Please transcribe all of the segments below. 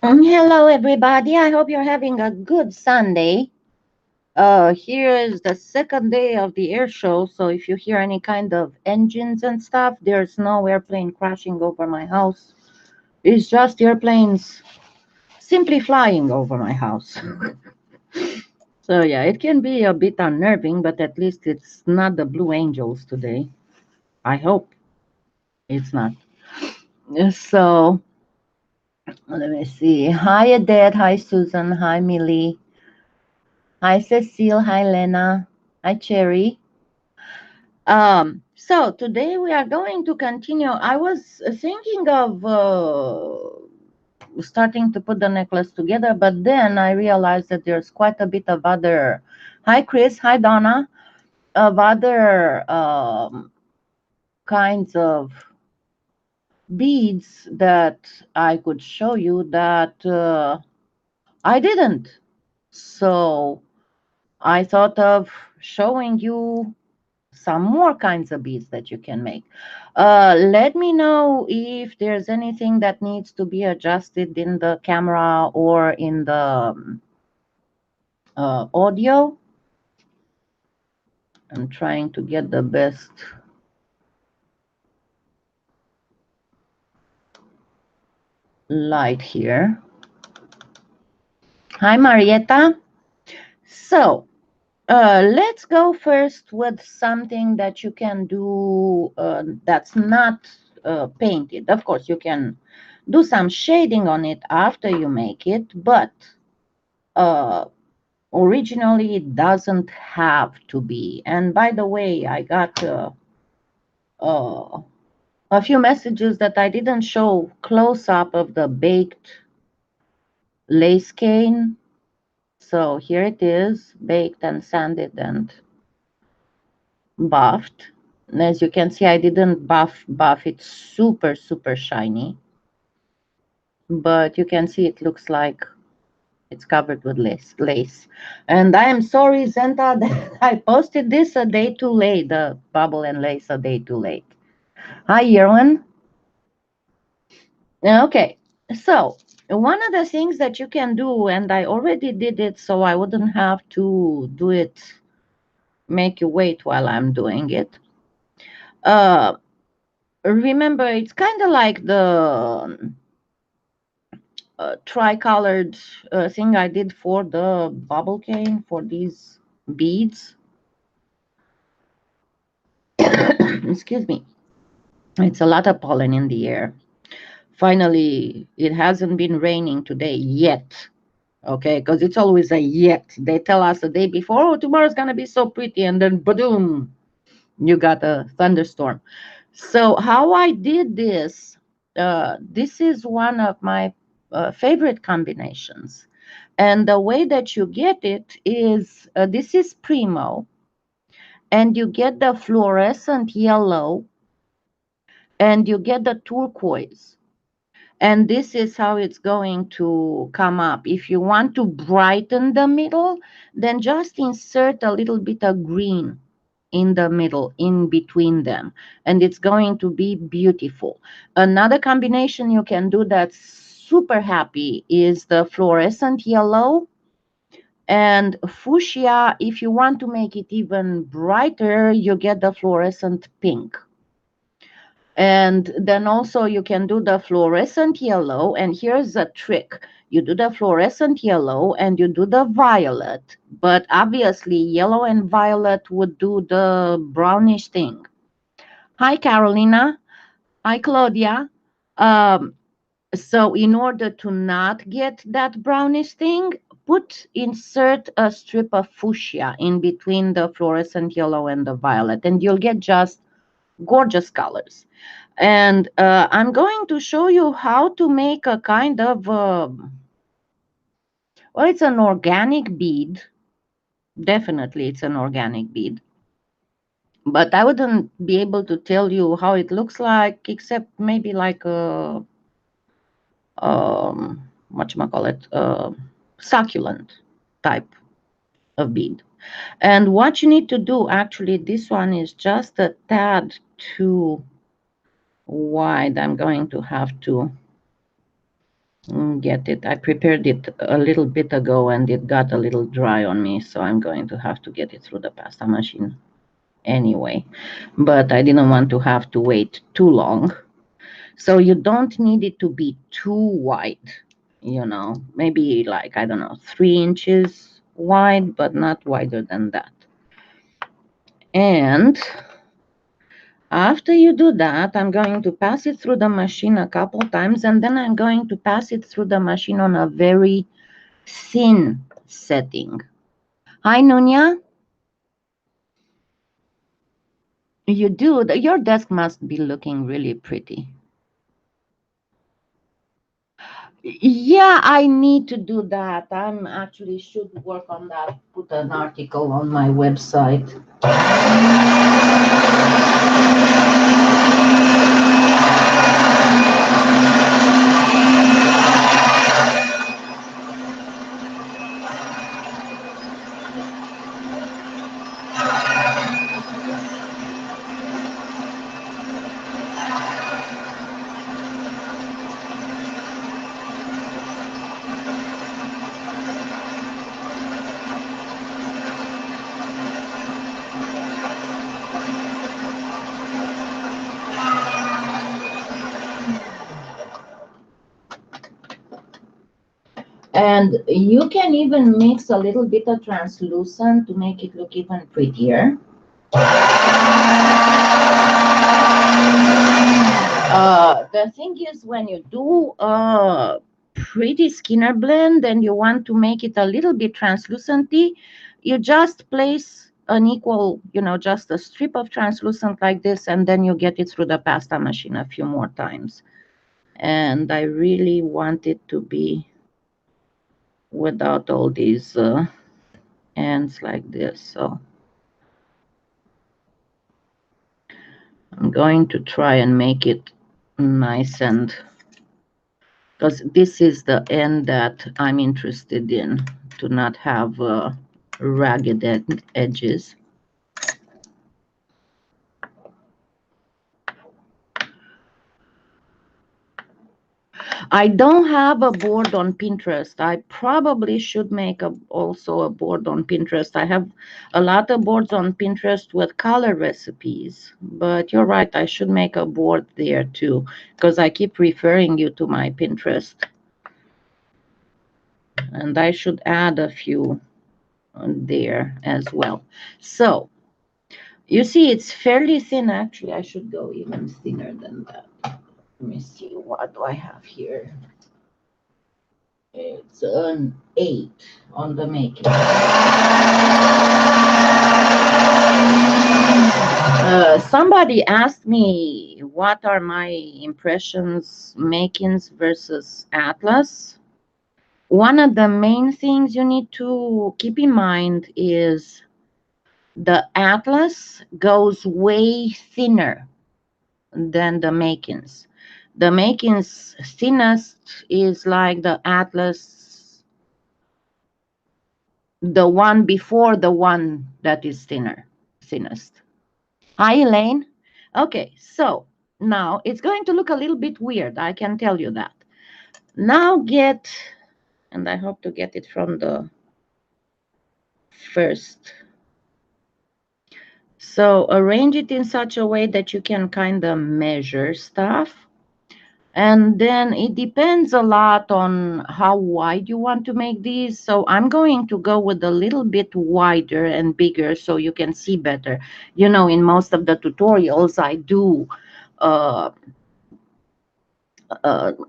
Hello, everybody. I hope you're having a good Sunday. Here is the second day of the air show, so if you hear any kind of engines and stuff, there's no airplane crashing over my house. It's just airplanes simply flying over my house. So, yeah, it can be a bit unnerving, but at least it's not the Blue Angels today. I hope it's not. So, let me see. Hi, Adette. Hi, Susan. Hi, Millie. Hi, Cecile. Hi, Lena. Hi, Cherry. So today we are going to continue. I was thinking of starting to put the necklace together, but then I realized that there's quite a bit of other. Hi, Chris. Hi, Donna. Of other kinds of beads that I could show you that I didn't. So I thought of showing you some more kinds of beads that you can make. Let me know if there's anything that needs to be adjusted in the camera or in the audio. I'm trying to get the best light here. Hi, Marietta. So, let's go first with something that you can do that's not painted. Of course, you can do some shading on it after you make it, but uh, originally it doesn't have to be. And by the way, I got uh, a few messages that I didn't show close up of the baked lace cane. So here it is, baked and sanded and buffed. And as you can see, I didn't buff it super shiny, but you can see it looks like it's covered with lace. And I am sorry, Zenta, that I posted this a day too late, the bubble and lace a day too late. Hi, Yerwin. Okay, so one of the things that you can do, and I already did it so I wouldn't have to do it, make you wait while I'm doing it. Uh, Remember, it's kind of like the tricolored thing I did for the bubble cane for these beads. Excuse me. It's a lot of pollen in the air. Finally, it hasn't been raining today yet. Okay, because it's always a yet. They tell us the day before, oh, tomorrow's gonna be so pretty, and then boom, you got a thunderstorm. So how I did this, this is one of my favorite combinations. And the way that you get it is this is Premo, and you get the fluorescent yellow, and you get the turquoise. And this is how it's going to come up. If you want to brighten the middle, then just insert a little bit of green in the middle, in between them, and it's going to be beautiful. Another combination you can do that's super happy is the fluorescent yellow and fuchsia. If you want to make it even brighter, you get the fluorescent pink. And then also you can do the fluorescent yellow. And here's a trick. You do the fluorescent yellow and you do the violet. But obviously yellow and violet would do the brownish thing. Hi, Carolina. Hi, Claudia. Um, so in order to not get that brownish thing, insert a strip of fuchsia in between the fluorescent yellow and the violet, and you'll get just gorgeous colors. And I'm going to show you how to make a kind of, well, it's an organic bead. Definitely, it's an organic bead. But I wouldn't be able to tell you how it looks like, except maybe like a, whatchamacallit, succulent type of bead. And what you need to do, actually, this one is just a tad too wide. I'm going to have to get it. I prepared it a little bit ago and it got a little dry on me, so I'm going to have to get it through the pasta machine anyway. But I didn't want to have to wait too long. So you don't need it to be too wide, you know, maybe like, I don't know, 3 inches wide, but not wider than that. And after you do that, I'm going to pass it through the machine a couple times, and then I'm going to pass it through the machine on a very thin setting. Hi, Nunya. You do. Your desk must be looking really pretty. Yeah, I need to do that. I'm actually should work on that. Put an article on my website. And you can even mix a little bit of translucent to make it look even prettier. The thing is, when you do a pretty Skinner blend and you want to make it a little bit translucenty, you just place an equal, you know, just a strip of translucent like this, and then you get it through the pasta machine a few more times. And I really want it to be without all these ends like this. So I'm going to try and make it nice, and because this is the end that I'm interested in, to not have ragged edges. I don't have a board on Pinterest. I probably should make also a board on Pinterest. I have a lot of boards on Pinterest with color recipes, but you're right, I should make a board there too, because I keep referring you to my Pinterest. And I should add a few there as well. So you see, it's fairly thin. Actually, I should go even thinner than that. Let me see, what do I have here? It's an 8 on the making. Somebody asked me what are my impressions makings versus Atlas. One of the main things you need to keep in mind is the Atlas goes way thinner than the makings. The makings thinnest is like the Atlas, the one before the one that is thinnest. Hi, Elaine. Okay, so now it's going to look a little bit weird, I can tell you that. Now get, and I hope to get it from the first. So arrange it in such a way that you can kind of measure stuff. And then it depends a lot on how wide you want to make these. So I'm going to go with a little bit wider and bigger so you can see better. You know, in most of the tutorials, I do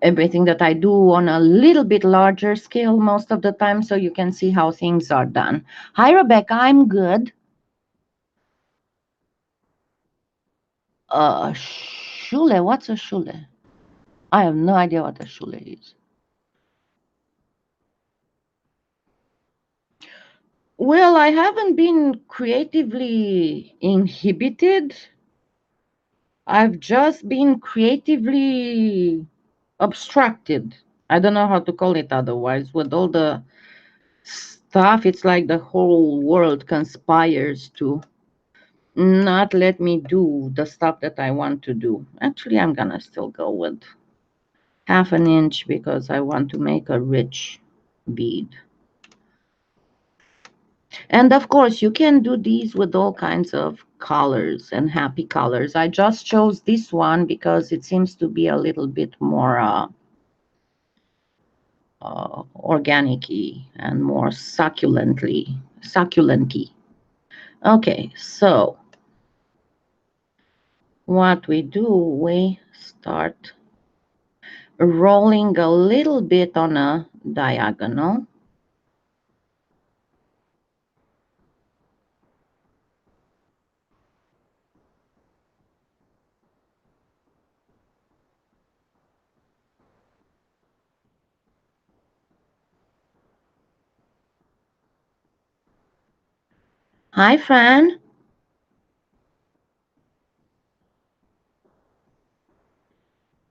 everything that I do on a little bit larger scale most of the time, so you can see how things are done. Hi, Rebecca, I'm good. Shule, what's a shule? I have no idea what a shule is. Well, I haven't been creatively inhibited. I've just been creatively obstructed. I don't know how to call it otherwise. With all the stuff, it's like the whole world conspires to not let me do the stuff that I want to do. Actually, I'm gonna still go with half an inch because I want to make a rich bead. And of course, you can do these with all kinds of colors and happy colors. I just chose this one because it seems to be a little bit more organic-y and more succulent-y. Okay, so what we do, we start rolling a little bit on a diagonal. Hi, Fran.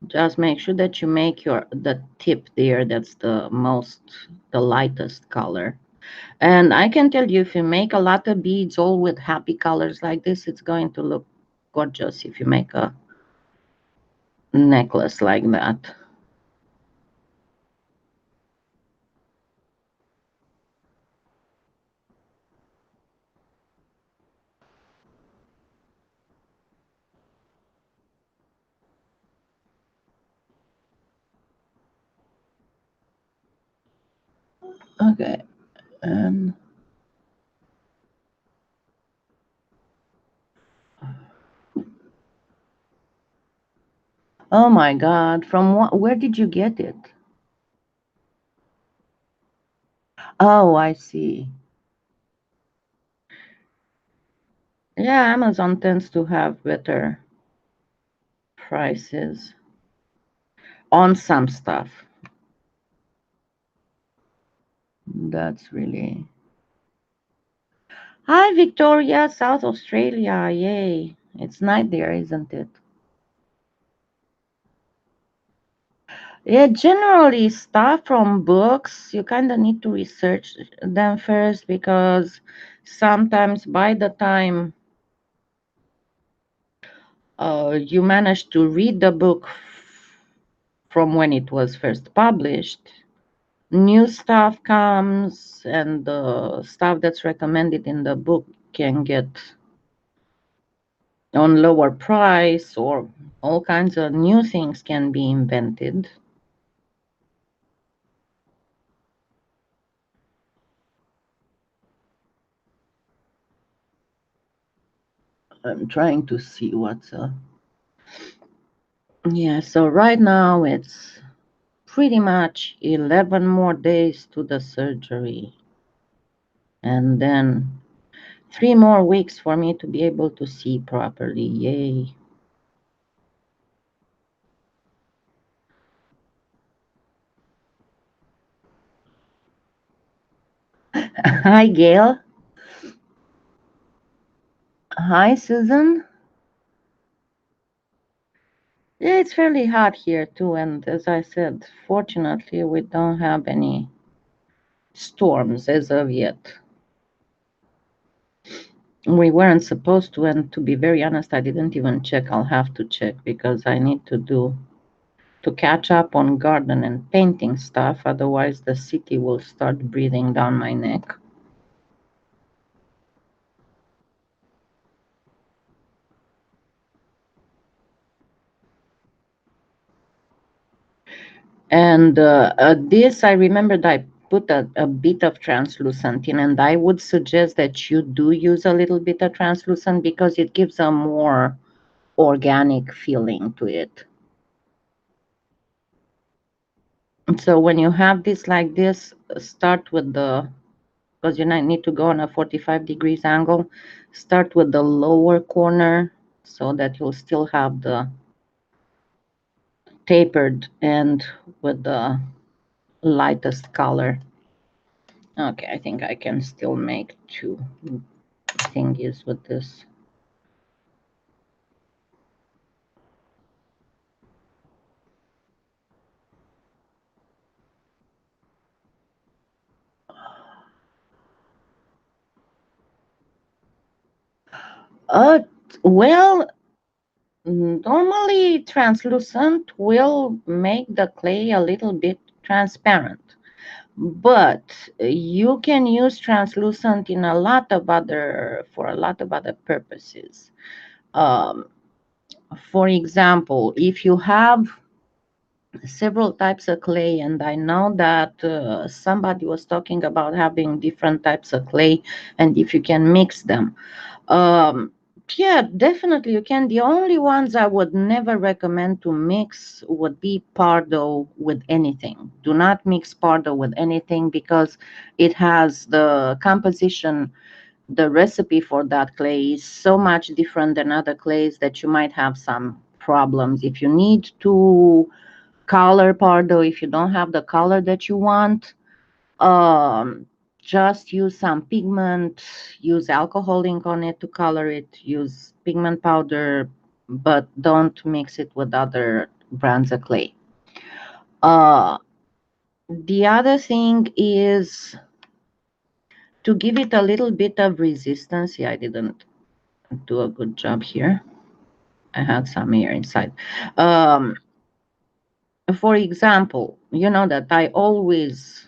Just make sure that you make the tip there, that's the lightest color. And I can tell you, if you make a lot of beads all with happy colors like this, it's going to look gorgeous if you make a necklace like that. Okay. And oh my God, from where did you get it? Oh, I see. Yeah, Amazon tends to have better prices on some stuff. That's really. Hi, Victoria, South Australia. Yay. It's night there, isn't it? Yeah, generally, stuff from books, you kind of need to research them first because sometimes by the time you manage to read the book from when it was first published, new stuff comes and the stuff that's recommended in the book can get on lower price, or all kinds of new things can be invented. I'm trying to see what's yeah, so right now it's pretty much 11 more days to the surgery, and then 3 more weeks for me to be able to see properly. Yay. Hi, Gail. Hi, Susan. Yeah, it's fairly hot here too, and as I said, fortunately, we don't have any storms as of yet. We weren't supposed to, and to be very honest, I didn't even check. I'll have to check because I need to catch up on garden and painting stuff, otherwise the city will start breathing down my neck. And this, I remembered I put a bit of translucent in, and I would suggest that you do use a little bit of translucent because it gives a more organic feeling to it. So when you have this like this, start with because you need to go on a 45 degrees angle, start with the lower corner so that you'll still have the tapered end with the lightest color. Okay, I think I can still make 2 thingies with this. Uh, well, Normally, translucent will make the clay a little bit transparent, but you can use translucent in a lot of other for a lot of other purposes. Um, for example, if you have several types of clay, and I know that somebody was talking about having different types of clay, and if you can mix them. Um, yeah, definitely you can. The only ones I would never recommend to mix would be Pardo with anything. Do not mix Pardo with anything because it has the composition, the recipe for that clay is so much different than other clays that you might have some problems. If you need to color Pardo, if you don't have the color that you want, um, just use some pigment, use alcohol ink on it to color it, use pigment powder, but don't mix it with other brands of clay. Uh, the other thing is to give it a little bit of resistance. Yeah, I didn't do a good job here. I had some air inside. Um, for example, you know that I always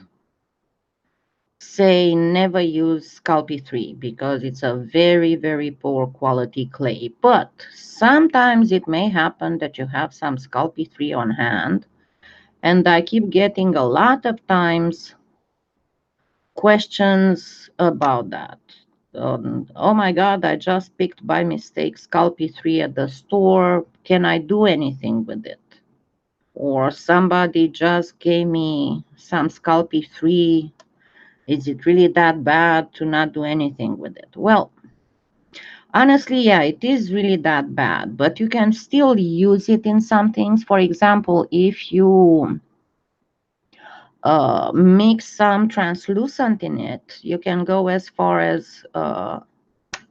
say never use Scalpy 3 because it's a very, very poor quality clay. But sometimes it may happen that you have some Scalpy 3 on hand. And I keep getting a lot of times questions about that. Oh my God, I just picked by mistake Scalpy 3 at the store. Can I do anything with it? Or somebody just gave me some Scalpy 3. Is it really that bad to not do anything with it? Well, honestly, yeah, it is really that bad, but you can still use it in some things. For example, if you mix some translucent in it, you can go as far as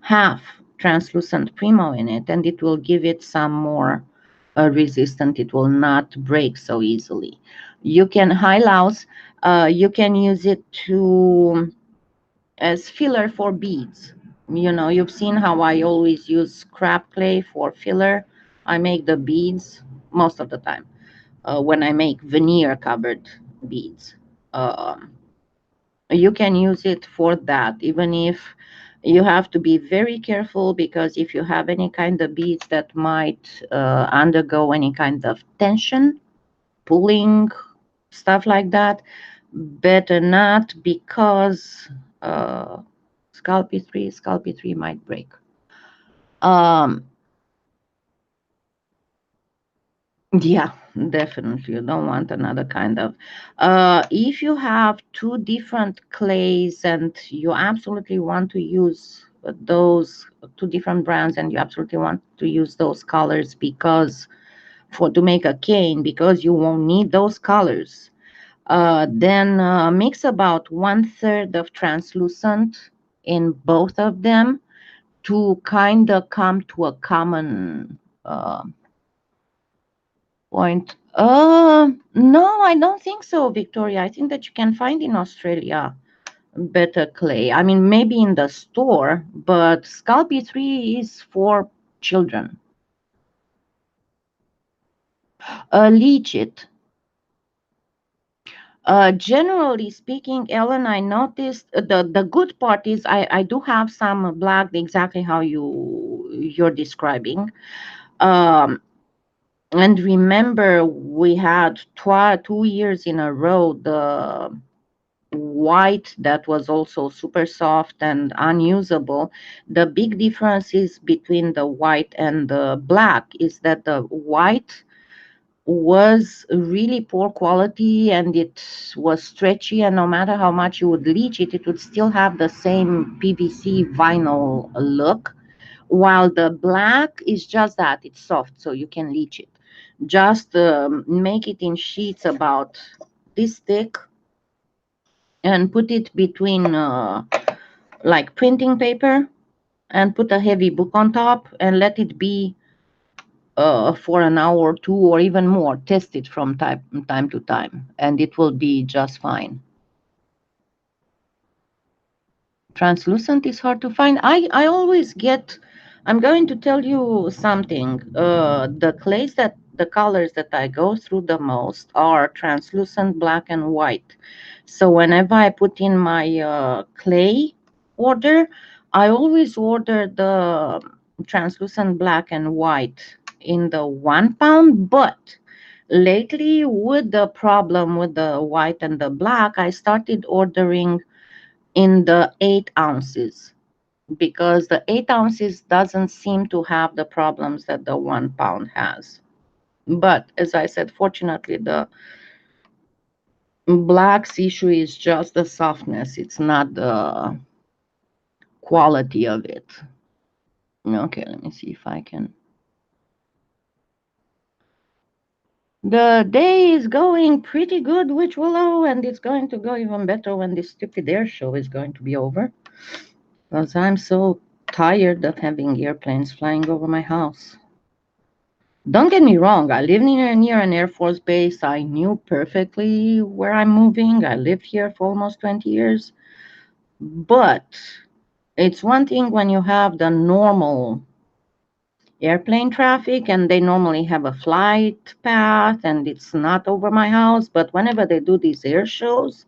half translucent Premo in it, and it will give it some more resistant. It will not break so easily. You can high louse, you can use it to as filler for beads. You know, you've seen how I always use scrap clay for filler. I make the beads most of the time when I make veneer covered beads. Um, you can use it for that, even if you have to be very careful because if you have any kind of beads that might undergo any kind of tension, pulling, stuff like that, better not because uh, Scalpy 3 might break. Um, yeah, definitely. You don't want another kind of. If you have two different clays and you absolutely want to use those two different brands and you absolutely want to use those colors because for to make a cane because you won't need those colors, then mix about 1/3 of translucent in both of them to kind of come to a common point. No, I don't think so, Victoria. I think that you can find in Australia better clay. I mean, maybe in the store, but Scalpy 3 is for children. Leach it. Generally speaking, Ellen, I noticed the good part is I do have some black exactly how you're describing. Um, and remember, we had 2 years in a row the white that was also super soft and unusable. The big difference is between the white and the black is that the white was really poor quality and it was stretchy, and no matter how much you would bleach it, it would still have the same PVC vinyl look, while the black is just that, it's soft, so you can leach it. Just make it in sheets about this thick and put it between like printing paper and put a heavy book on top and let it be for an hour or two or even more. Test it from time to time, and it will be just fine. Translucent is hard to find. I always get I'm going to tell you something. The colors that I go through the most are translucent black and white. So whenever I put in my clay order, I always order the translucent black and white in the 1 pound. But lately, with the problem with the white and the black, I started ordering in the 8 ounces, because the 8 ounces doesn't seem to have the problems that the 1 pound has. But as I said, fortunately, the black's issue is just the softness. It's not the quality of it. Okay, let me see if I can. The day is going pretty good, which Willow, and it's going to go even better when this stupid air show is going to be over. Because I'm so tired of having airplanes flying over my house. Don't get me wrong, I live near an Air Force base. I knew perfectly where I'm moving. I lived here for almost 20 years. But it's one thing when you have the normal airplane traffic and they normally have a flight path and it's not over my house. But whenever they do these air shows,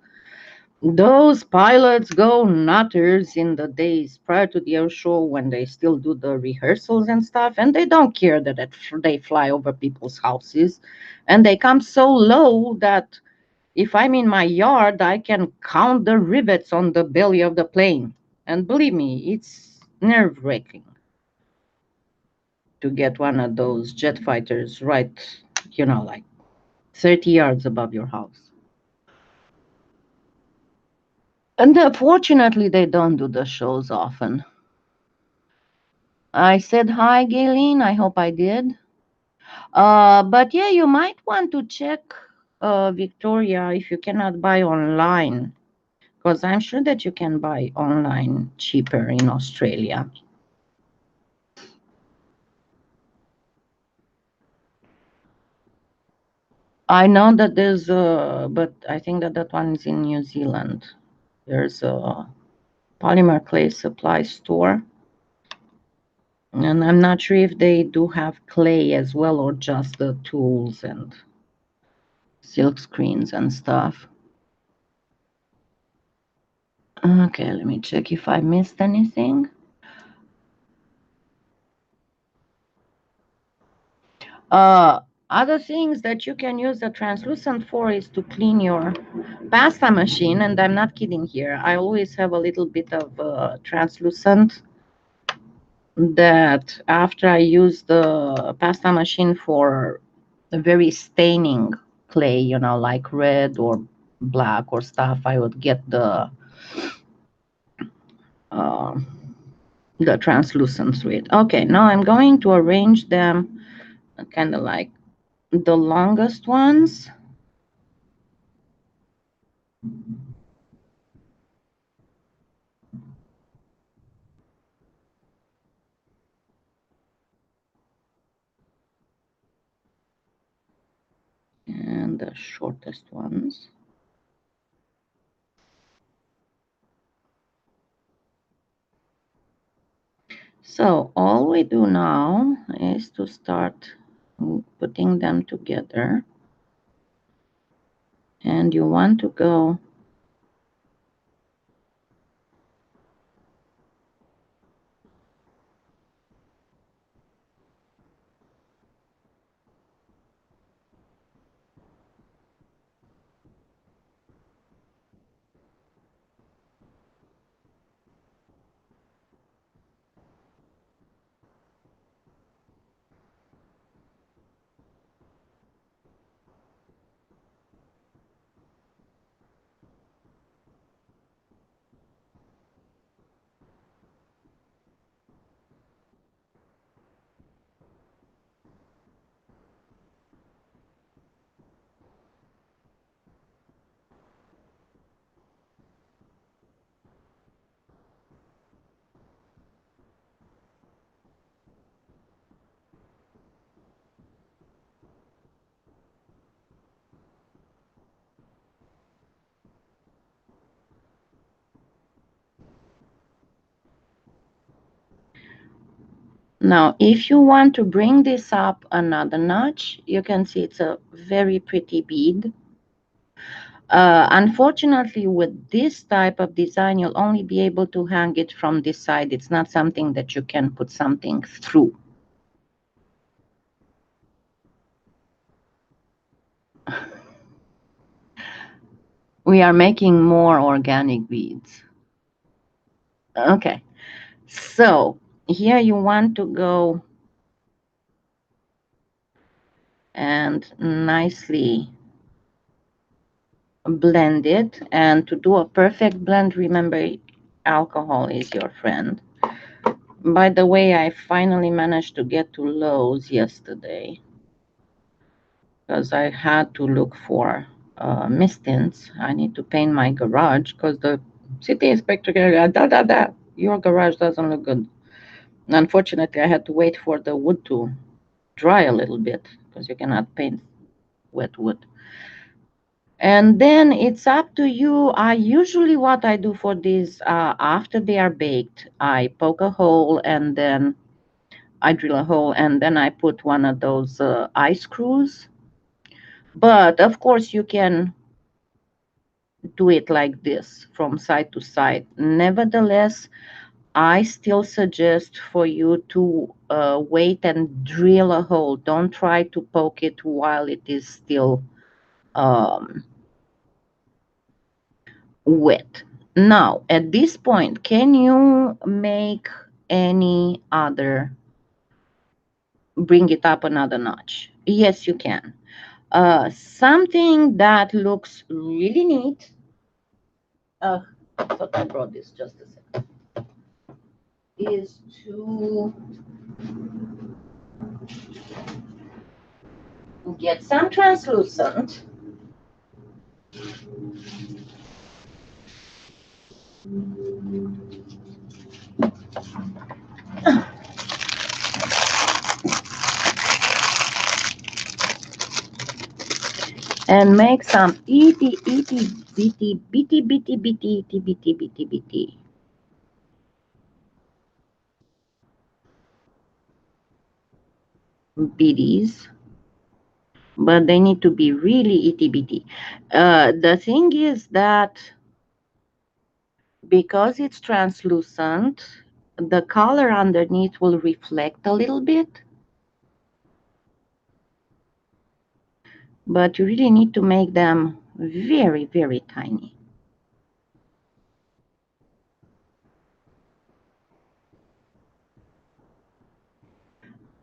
those pilots go nutters in the days prior to the air show when they still do the rehearsals and stuff, and they don't care that they fly over people's houses, and they come so low that if I'm in my yard, I can count the rivets on the belly of the plane. And believe me, it's nerve-wracking to get one of those jet fighters right, like 30 yards above your house. And fortunately, they don't do the shows often. I said hi, Gayleen. I hope I did. But yeah, you might want to check, Victoria, if you cannot buy online, because I'm sure that you can buy online cheaper in Australia. I know that there's but I think that one is in New Zealand. There's a Polymer clay supply store. And I'm not sure if they do have clay as well or just the tools and silk screens and stuff. Okay, let me check if I missed anything. Other things that you can use the translucent for is to clean your pasta machine, and I'm not kidding here. I always have a little bit of translucent that after I use the pasta machine for a very staining clay, like red or black or stuff, I would get uh, the translucent through it. Okay, now I'm going to arrange them kind of like the longest ones. And the shortest ones. So all we do now is to start putting them together. And you want to go Now, if you want to bring this up another notch, you can see it's a very pretty bead. Unfortunately, with this type of design, you'll only be able to hang it from this side. It's not something that you can put something through. We are making more organic beads. Okay, so here you want to go and nicely blend it. And to do a perfect blend, remember, alcohol is your friend. By the way, I finally managed to get to Lowe's yesterday because I had to look for mistins. I need to paint my garage because the city inspector said, your garage doesn't look good. Unfortunately, I had to wait for the wood to dry a little bit because you cannot paint wet wood. And then it's up to you. I usually, what I do for these, after they are baked, I poke a hole and then I drill a hole and then I put one of those eye screws. But of course, you can do it like this from side to side. Nevertheless, I still suggest for you to wait and drill a hole. Don't try to poke it while it is still um, wet. Now, at this point, can you make any other, bring it up another notch? Yes, you can. Something that looks really neat. I thought I brought this just a second. Is to get some translucent. And make some itty bitty bitties, but they need to be really itty bitty. The thing is that because it's translucent, the color underneath will reflect a little bit, but you really need to make them very, very tiny.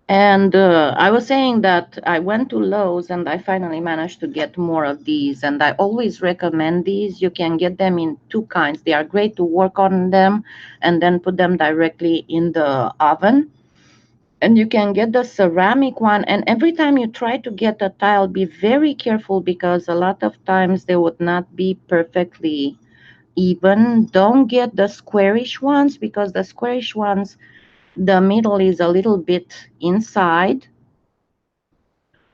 And I was saying that I went to Lowe's and I finally managed to get more of these. And I always recommend these. You can get them in two kinds. They are great to work on them and then put them directly in the oven. And you can get the ceramic one. And every time you try to get a tile, be very careful because a lot of times they would not be perfectly even. Don't get the squarish ones because the squarish ones, the middle is a little bit inside,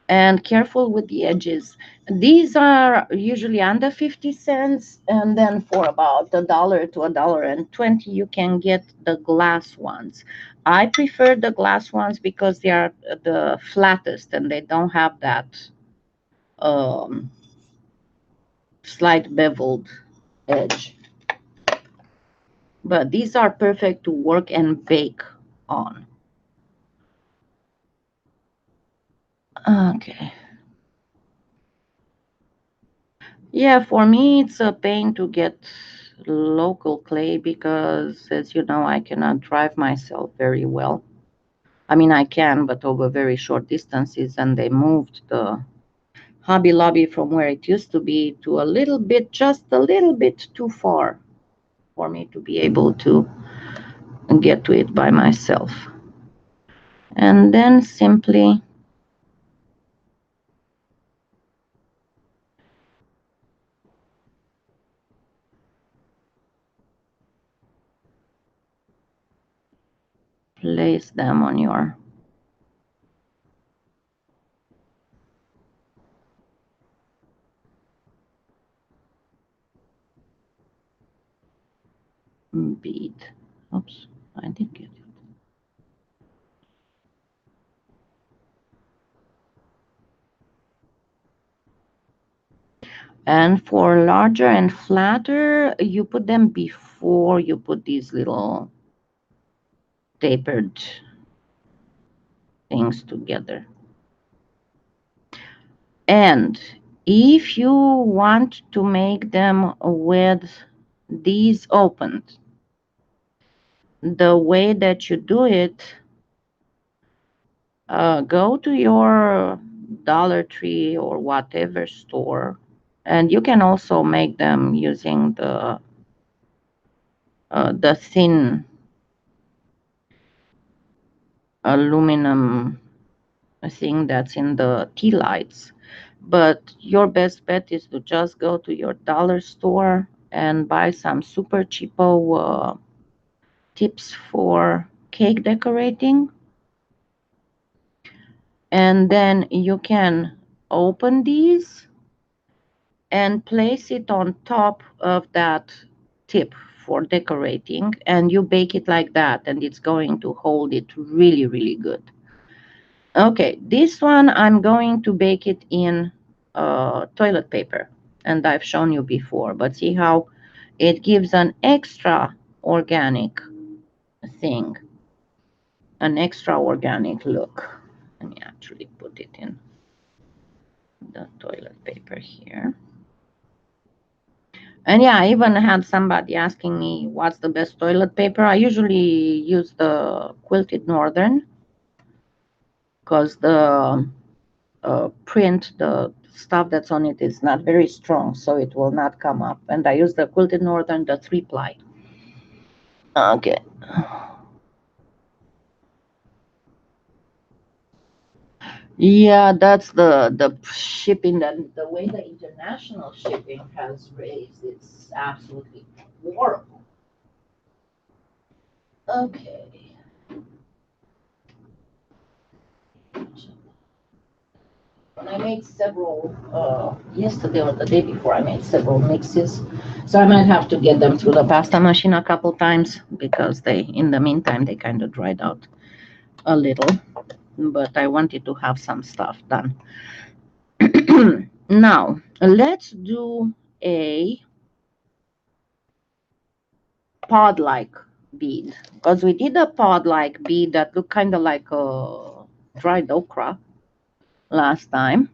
and careful with the edges. These are usually under 50 cents, and then for about $1 to $1.20 you can get the glass ones. I prefer the glass ones because they are the flattest and they don't have that um, slight beveled edge. But these are perfect to work and bake on. Okay. Yeah, for me, it's a pain to get local clay because, as you know, I cannot drive myself very well. I mean, I can, but over very short distances, and they moved the Hobby Lobby from where it used to be to a little bit, just a little bit too far for me to be able to get to it by myself. And then simply place them on your bead. Oops, I did get it. And for larger and flatter, you put them before you put these little tapered things together. And if you want to make them with these opened, the way that you do it, go to your Dollar Tree or whatever store, and you can also make them using the thin aluminum thing that's in the tea lights. But your best bet is to just go to your dollar store and buy some super cheapo tips for cake decorating. And then you can open these and place it on top of that tip for decorating, and you bake it like that, and it's going to hold it really, really good. Okay, this one I'm going to bake it in toilet paper, and I've shown you before, but see how it gives an extra organic thing, an extra organic look. Let me actually put it in the toilet paper here. And yeah, I even had somebody asking me what's the best toilet paper. I usually use the Quilted Northern because the print, the stuff that's on it is not very strong, so it will not come up. And I use the Quilted Northern, the 3-ply. Okay. Yeah, that's the shipping, that the way the international shipping has raised. It's absolutely horrible. Okay. And I made several yesterday or the day before. I made several mixes, so I might have to get them through the pasta machine a couple times because they, in the meantime, they kind of dried out a little. But I wanted to have some stuff done. Now let's do a pod-like bead, because we did a pod-like bead that looked kind of like a dried okra last time.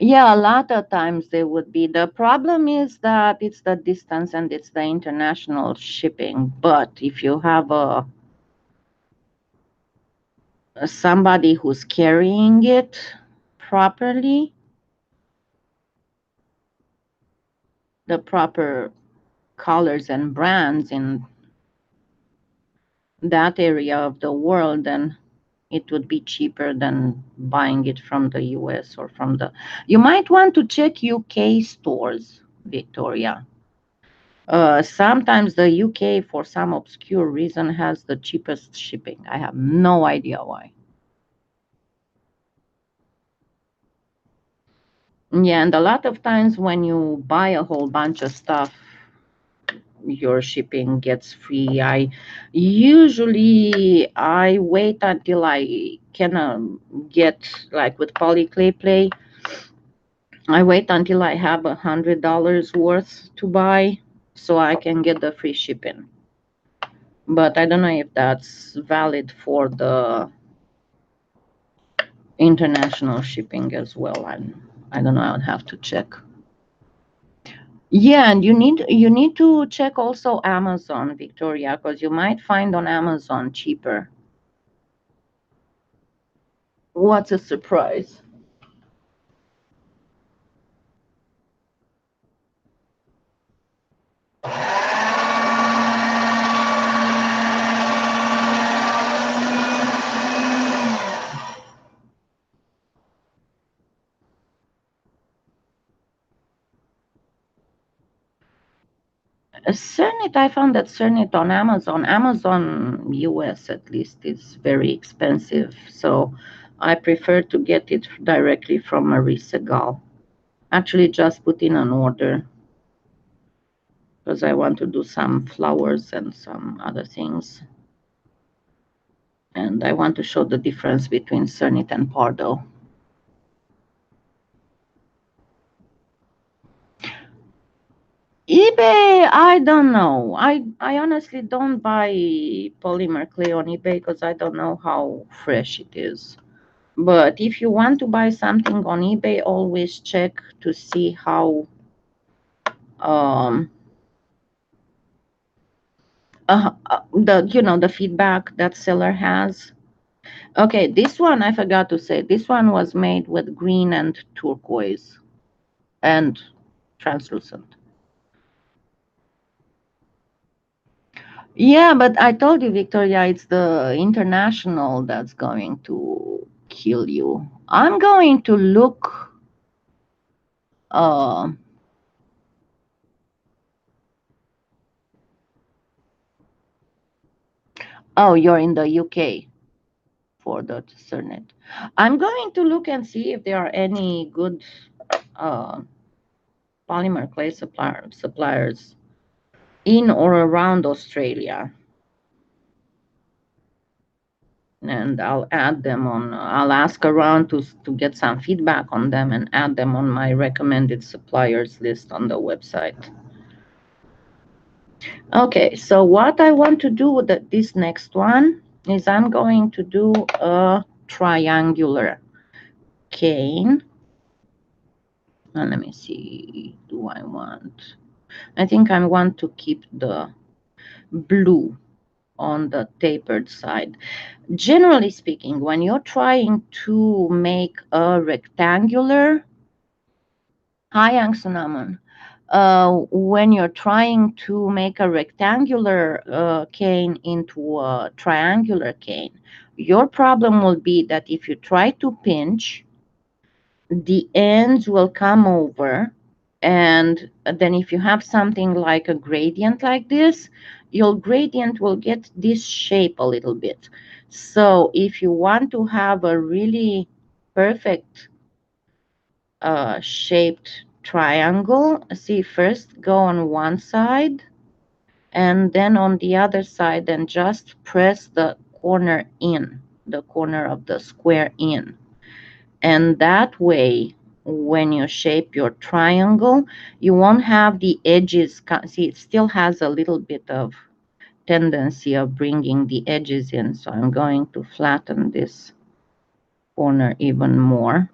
Yeah, a lot of times they would be. The problem is that it's the distance and it's the international shipping. But if you have somebody who's carrying it properly, the proper colors and brands in that area of the world, then it would be cheaper than buying it from the US or from the. You might want to check UK stores, Victoria. Sometimes the UK, for some obscure reason, has the cheapest shipping. I have no idea why. Yeah, and a lot of times when you buy a whole bunch of stuff, your shipping gets free. I wait until I can get, like with PolyClay Play, I wait until I have $100 worth to buy so I can get the free shipping. But I don't know if that's valid for the international shipping as well. I don't know. I would have to check. Yeah, and you need to check also Amazon, Victoria, because you might find on Amazon cheaper. What's a surprise? Cernit, I found that Cernit on Amazon US at least, is very expensive. So I prefer to get it directly from Marie Segal. Actually, just put in an order because I want to do some flowers and some other things. And I want to show the difference between Cernit and Pardo. eBay, I don't know. I honestly don't buy polymer clay on eBay because I don't know how fresh it is. But if you want to buy something on eBay, always check to see how um the feedback that seller has. Okay, this one I forgot to say. This one was made with green and turquoise and translucent. Yeah, but I told you, Victoria, it's the international that's going to kill you. I'm going to look. Uh, oh, you're in the UK for the Cernet. I'm going to look and see if there are any good uh, polymer clay suppliers in or around Australia. And I'll add them on. I'll ask around to get some feedback on them and add them on my recommended suppliers list on the website. Okay, so what I want to do with this next one is I'm going to do a triangular cane. And let me see, do I want? I think I want to keep the blue on the tapered side. Generally speaking, when you're trying to make a rectangular, hi Angsunamon, when you're trying to make a rectangular cane into a triangular cane, your problem will be that if you try to pinch, the ends will come over, and then if you have something like a gradient like this, your gradient will get this shape a little bit. So if you want to have a really perfect shaped triangle, see, first go on one side and then on the other side, and just press the corner in, the corner of the square in. And that way, when you shape your triangle, you won't have the edges. See, it still has a little bit of tendency of bringing the edges in. So I'm going to flatten this corner even more,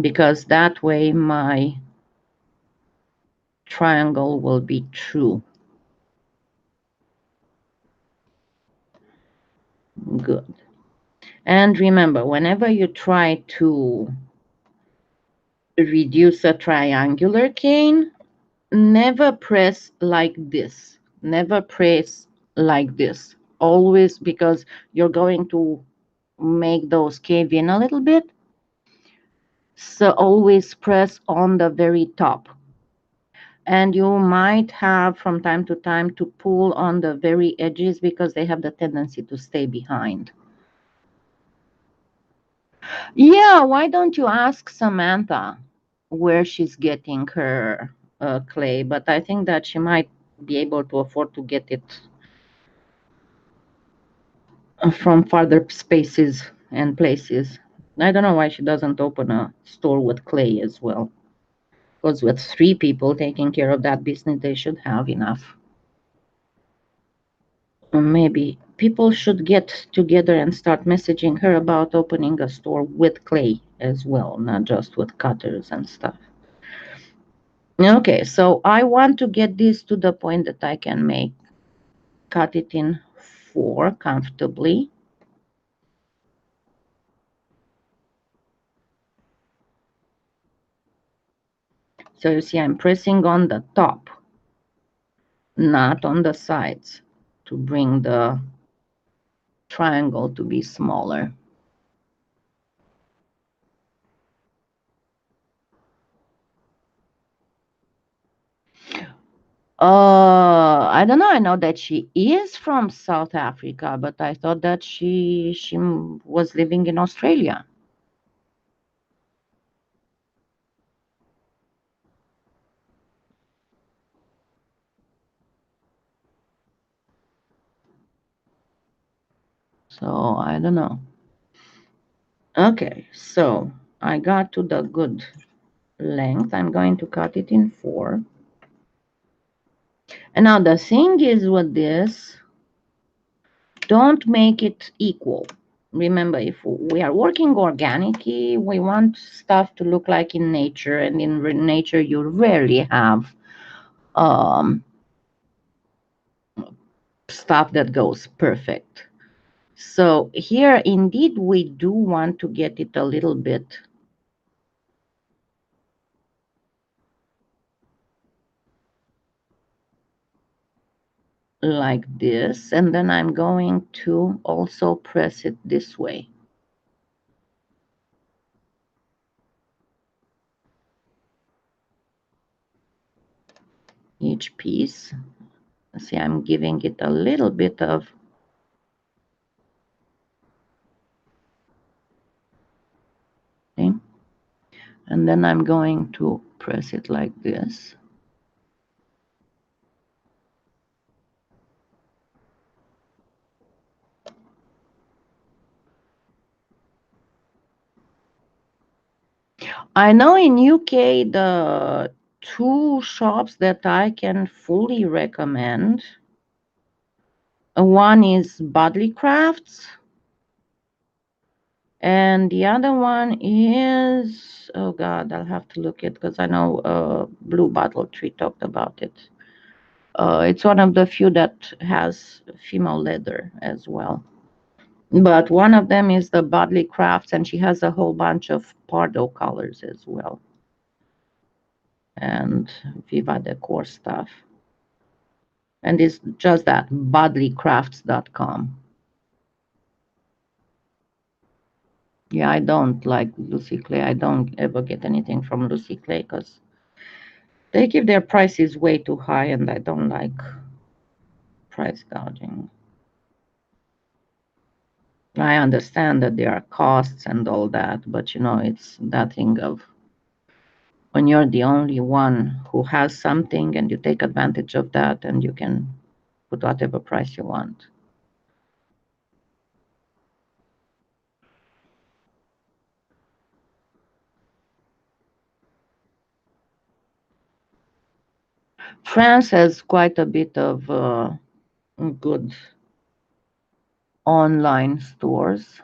because that way my triangle will be true. Good. And remember, whenever you try to reduce a triangular cane, never press like this. Never press like this. Always, because you're going to make those cave in a little bit. So always press on the very top. And you might have from time to time to pull on the very edges because they have the tendency to stay behind. Yeah, why don't you ask Samantha where she's getting her clay? But I think that she might be able to afford to get it from farther spaces and places. I don't know why she doesn't open a store with clay as well. Because with 3 people taking care of that business, they should have enough. Or maybe people should get together and start messaging her about opening a store with clay as well, not just with cutters and stuff. Okay, so I want to get this to the point that I can cut it in 4 comfortably. So you see, I'm pressing on the top, not on the sides, to bring the triangle to be smaller. I don't know. I know that she is from South Africa, but I thought that she was living in Australia. So I don't know. Okay, so I got to the good length. I'm going to cut it in 4. And now the thing is with this, don't make it equal. Remember, if we are working organically, we want stuff to look like in nature, and in nature you rarely have um, stuff that goes perfect. So here, indeed, we do want to get it a little bit like this, and then I'm going to also press it this way. Each piece. See, I'm giving it a little bit of okay. And then I'm going to press it like this. I know in UK the 2 shops that I can fully recommend. One is Bodley Crafts, and the other one is, oh God, I'll have to look it because I know Blue Bottle Tree talked about it. It's one of the few that has female leather as well. But one of them is the Bodley Crafts, and she has a whole bunch of Pardo colors as well. And Viva Decor stuff. And it's just that, bodleycrafts.com. Yeah, I don't like Lucy Clay. I don't ever get anything from Lucy Clay because they give their prices way too high, and I don't like price gouging. I understand that there are costs and all that, but you know, it's that thing of when you're the only one who has something and you take advantage of that and you can put whatever price you want. France has quite a bit of good online stores.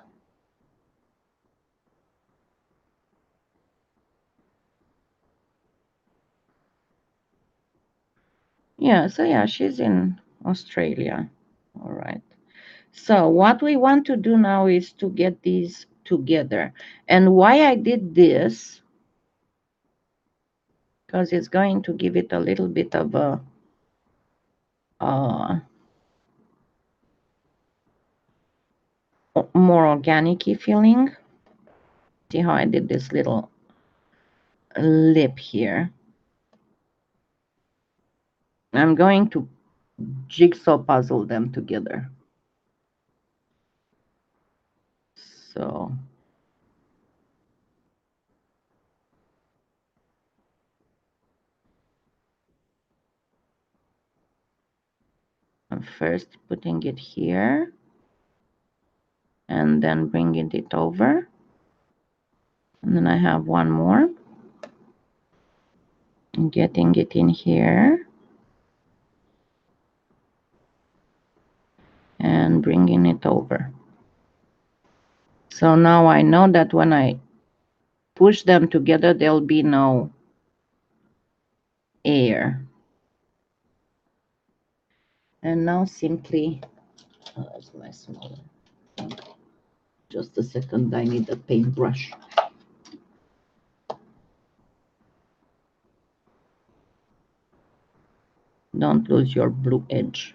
Yeah, so yeah, she's in Australia. All right. So what we want to do now is to get these together. And why I did this, because it's going to give it a little bit of a more organic-y feeling. See how I did this little lip here. I'm going to jigsaw puzzle them together. So I'm first putting it here and then bringing it over. And then I have one more. And getting it in here. And bringing it over. So now I know that when I push them together, there'll be no air. And now simply, that's my smaller. Just a second, I need a paintbrush. Don't lose your blue edge.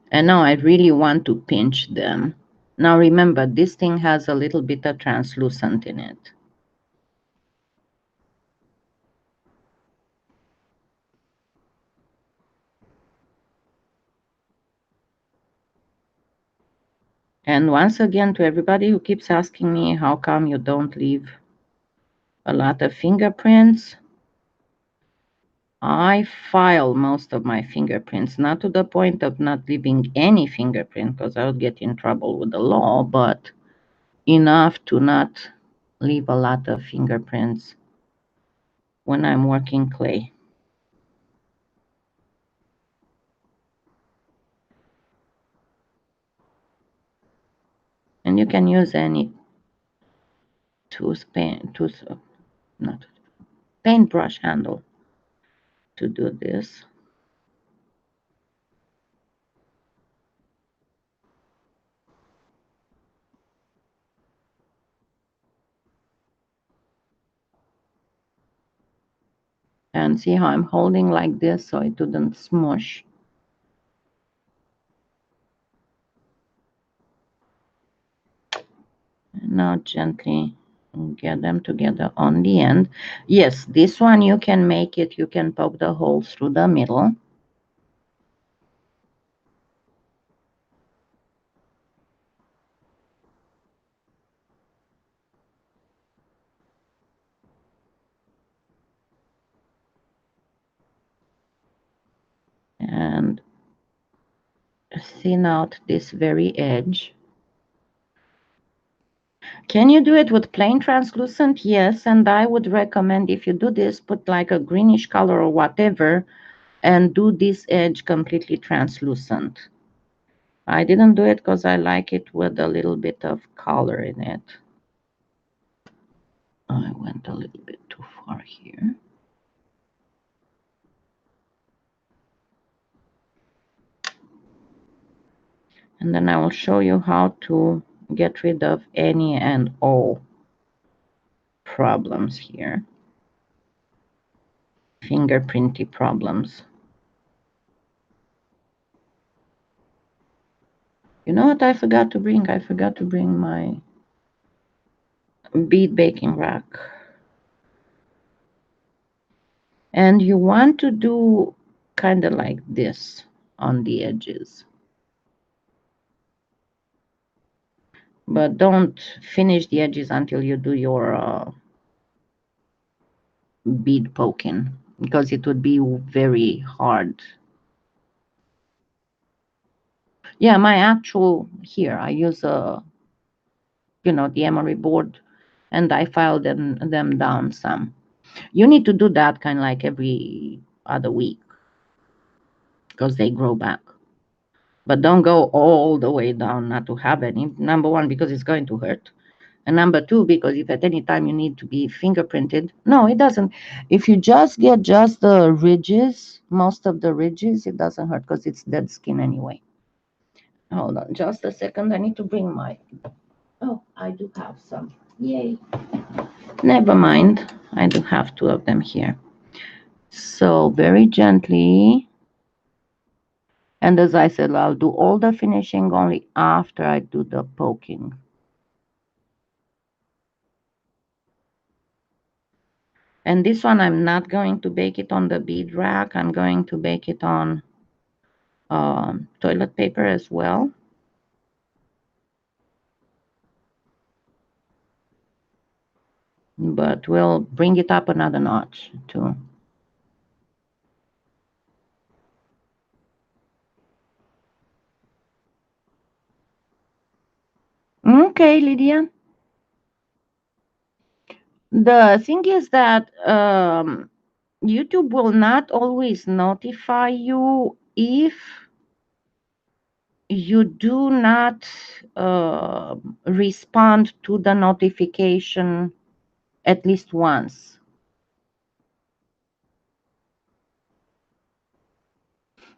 And now I really want to pinch them. Now remember, this thing has a little bit of translucent in it. And once again, to everybody who keeps asking me, how come you don't leave a lot of fingerprints. I file most of my fingerprints, not to the point of not leaving any fingerprint because I would get in trouble with the law, but enough to not leave a lot of fingerprints when I'm working clay. And you can use any paintbrush handle to do this. And see how I'm holding like this so it didn't smush. And now gently get them together on the end. Yes, this one you can make it, you can poke the hole through the middle. And thin out this very edge. Can you do it with plain translucent? Yes, and I would recommend if you do this, put like a greenish color or whatever, and do this edge completely translucent. I didn't do it because I like it with a little bit of color in it. I went a little bit too far here. And then I will show you how to get rid of any and all problems here. Fingerprinty problems. You know what I forgot to bring? I forgot to bring my bead baking rack. And you want to do kind of like this on the edges. But don't finish the edges until you do your bead poking, because it would be very hard. Yeah, my actual here, I use the emery board, and I file them down some. You need to do that kind of like every other week because they grow back. But don't go all the way down not to have any. Number one, because it's going to hurt. And number two, because if at any time you need to be fingerprinted, no, it doesn't. If you just get just the ridges, most of the ridges, it doesn't hurt because it's dead skin anyway. Hold on just a second. I need to bring my, oh, I do have some. Yay. Never mind. I do have two of them here. So very gently. And as I said, I'll do all the finishing only after I do the poking. And this one, I'm not going to bake it on the bead rack. I'm going to bake it on toilet paper as well. But we'll bring it up another notch too. Okay, Lydia. The thing is that YouTube will not always notify you if you do not respond to the notification at least once.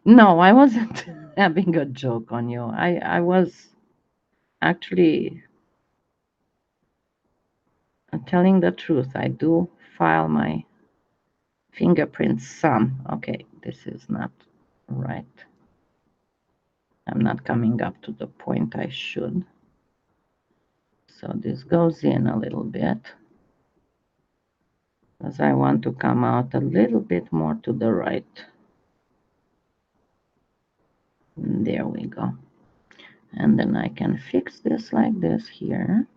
No, I wasn't having a joke on you. I was actually telling the truth. I do file my fingerprints some. Okay, this is not right. I'm not coming up to the point I should. So this goes in a little bit because I want to come out a little bit more to the right. There we go. And then I can fix this like this here.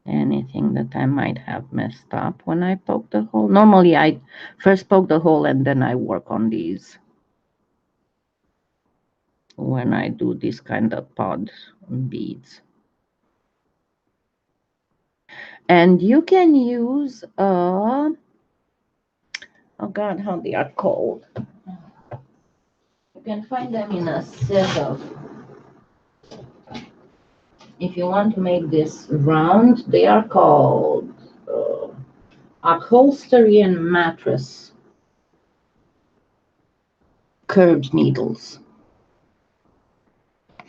anything that I might have messed up when I poke the hole. Normally I first poke the hole and then I work on these when I do this kind of pod beads. And you can use oh god, how they are called. You can find them in a set of, if you want to make this round, they are called upholstery and mattress curved needles.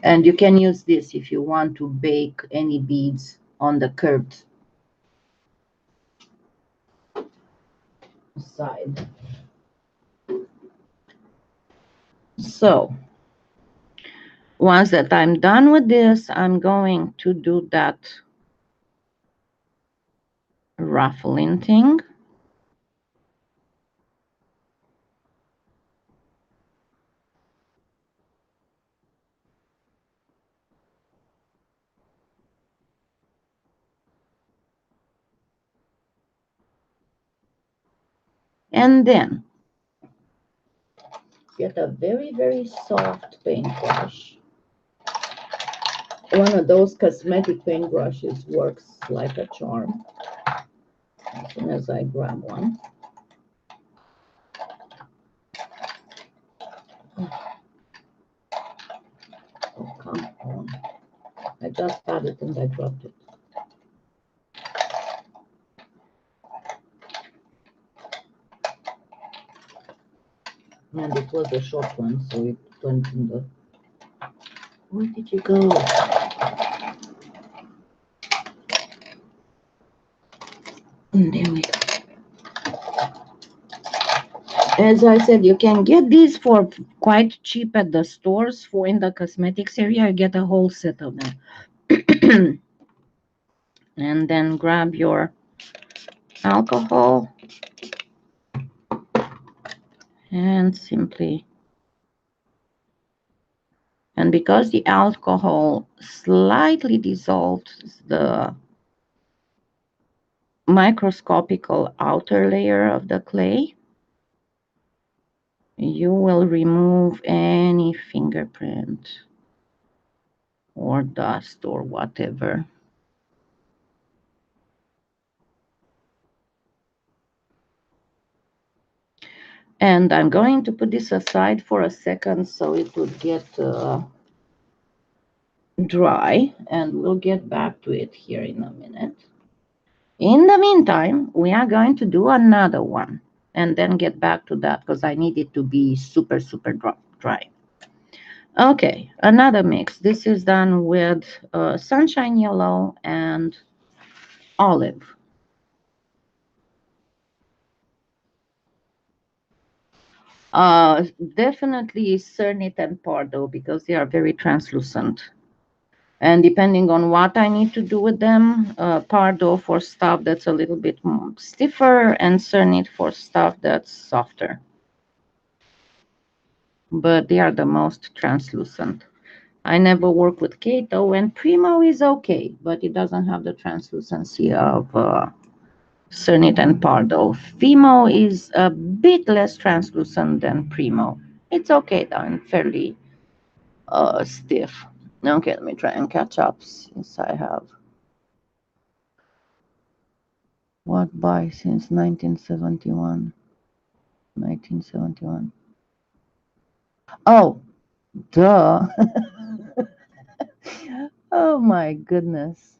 And you can use this if you want to bake any beads on the curved side. So once that I'm done with this, I'm going to do that ruffling thing. And then get a very, very soft paintbrush. One of those cosmetic paintbrushes works like a charm. As soon as I grab one. Oh, come on. I just had it and I dropped it. And it was a short one, so it went in the... Where did you go? And there we go. As I said, you can get these for quite cheap at the stores. For in the cosmetics area, I get a whole set of them. And then grab your alcohol and simply, and because the alcohol slightly dissolves the microscopical outer layer of the clay, you will remove any fingerprint or dust or whatever. And I'm going to put this aside for a second so it would get dry, and we'll get back to it here in a minute. In the meantime, we are going to do another one and then get back to that because I need it to be super, super dry. Okay, another mix. This is done with sunshine yellow and olive. Definitely Cernit and Pardo because they are very translucent. And depending on what I need to do with them, Pardo for stuff that's a little bit stiffer and Cernit for stuff that's softer. But they are the most translucent. I never work with Kato, and Premo is okay, but it doesn't have the translucency of Cernit and Pardo. Fimo is a bit less translucent than Premo. It's okay though, and fairly stiff. Okay, let me try and catch up since I have what by since 1971. 1971. Oh, duh. Oh my goodness.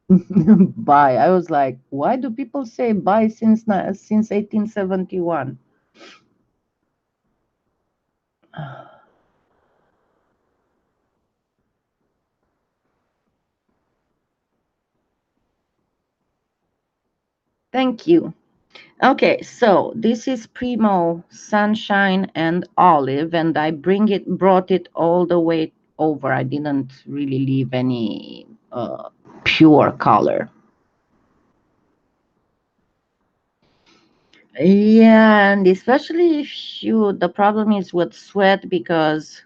Bye. I was like, why do people say bye since 1871? Thank you. Okay, so this is Premo Sunshine and Olive, and I brought it all the way over. I didn't really leave any pure color. Yeah, and especially if the problem is with sweat because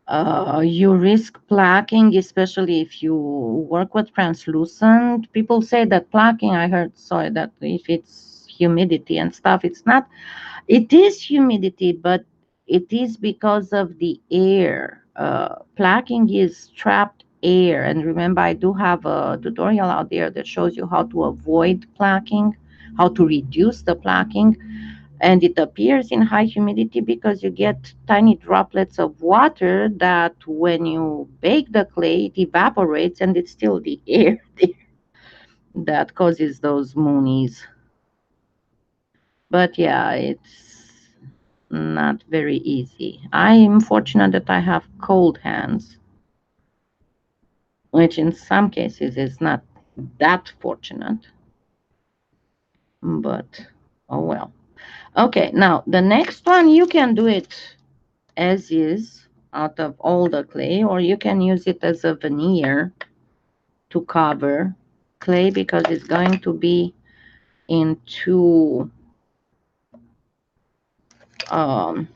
You risk plaquing, especially if you work with translucent. People say that plaquing, I heard, sorry, that if it's humidity and stuff, it's not. It is humidity, but it is because of the air. Plaquing is trapped air. And remember, I do have a tutorial out there that shows you how to avoid plaquing, how to reduce the plaquing. And it appears in high humidity because you get tiny droplets of water that when you bake the clay, it evaporates and it's still the air that causes those moonies. But yeah, it's not very easy. I am fortunate that I have cold hands, which in some cases is not that fortunate, but oh well. Okay, now the next one, you can do it as is out of all the clay, or you can use it as a veneer to cover clay because it's going to be into um,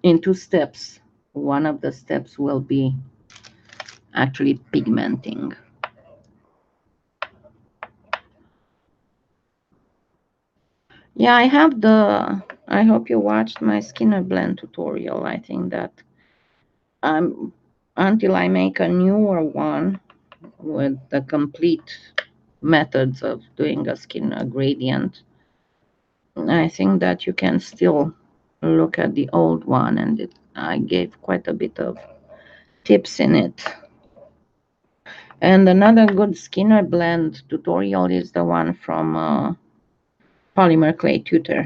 in two steps. One of the steps will be actually pigmenting. Yeah, I have I hope you watched my Skinner blend tutorial. I think that until I make a newer one with the complete methods of doing a Skinner gradient, I think that you can still look at the old one, and I gave quite a bit of tips in it. And another good Skinner blend tutorial is the one from Polymer Clay Tutor.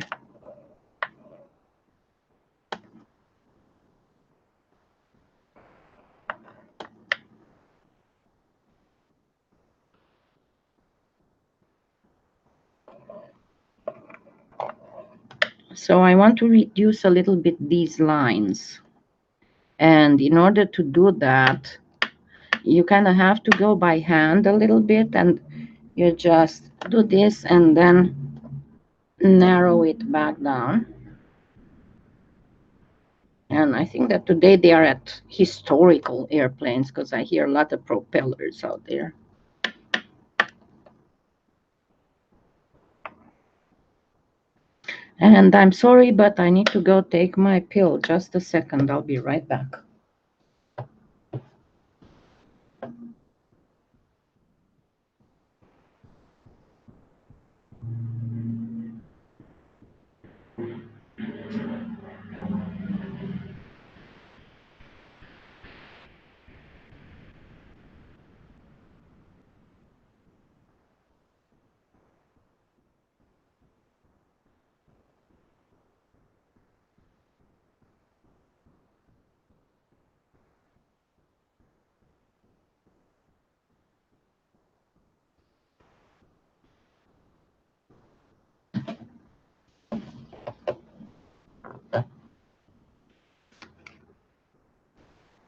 So I want to reduce a little bit these lines. And in order to do that, you kind of have to go by hand a little bit, and you just do this and then narrow it back down. And I think that today they are at historical airplanes because I hear a lot of propellers out there. And I'm sorry, but I need to go take my pill. Just a second. I'll be right back.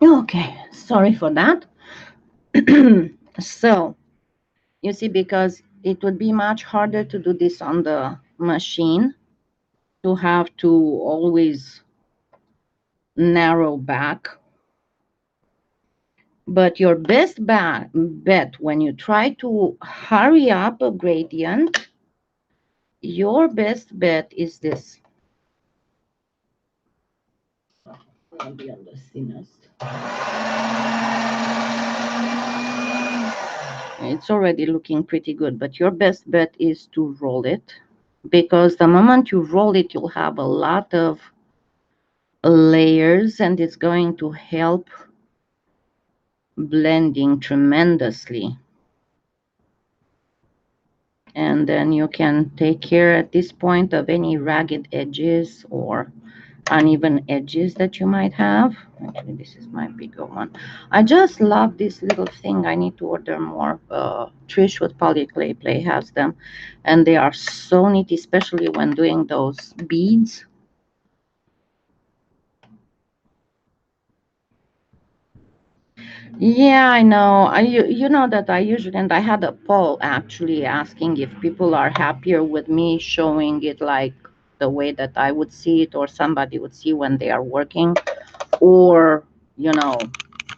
Okay, sorry for that. So, you see, because it would be much harder to do this on the machine, to have to always narrow back. But your best bet when you try to hurry up a gradient, your best bet is this. I'll be on the thinnest. It's already looking pretty good, but your best bet is to roll it, because the moment you roll it, you'll have a lot of layers and it's going to help blending tremendously. And then you can take care at this point of any ragged edges or uneven edges that you might have. Actually, this is my bigger one. I just love this little thing. I need to order more. Trish with PolyClay Play has them, and they are so neat, especially when doing those beads. Yeah, I know. You know that I usually, and I had a poll actually asking if people are happier with me showing it like the way that I would see it or somebody would see when they are working, or you know,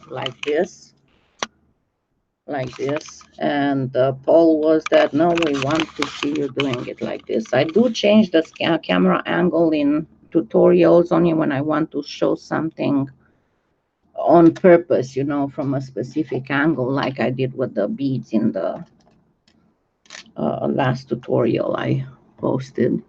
like this, and Paul was that no, we want to see you doing it like this. I do change the camera angle in tutorials only when I want to show something on purpose, you know, from a specific angle, like I did with the beads in the last tutorial I posted.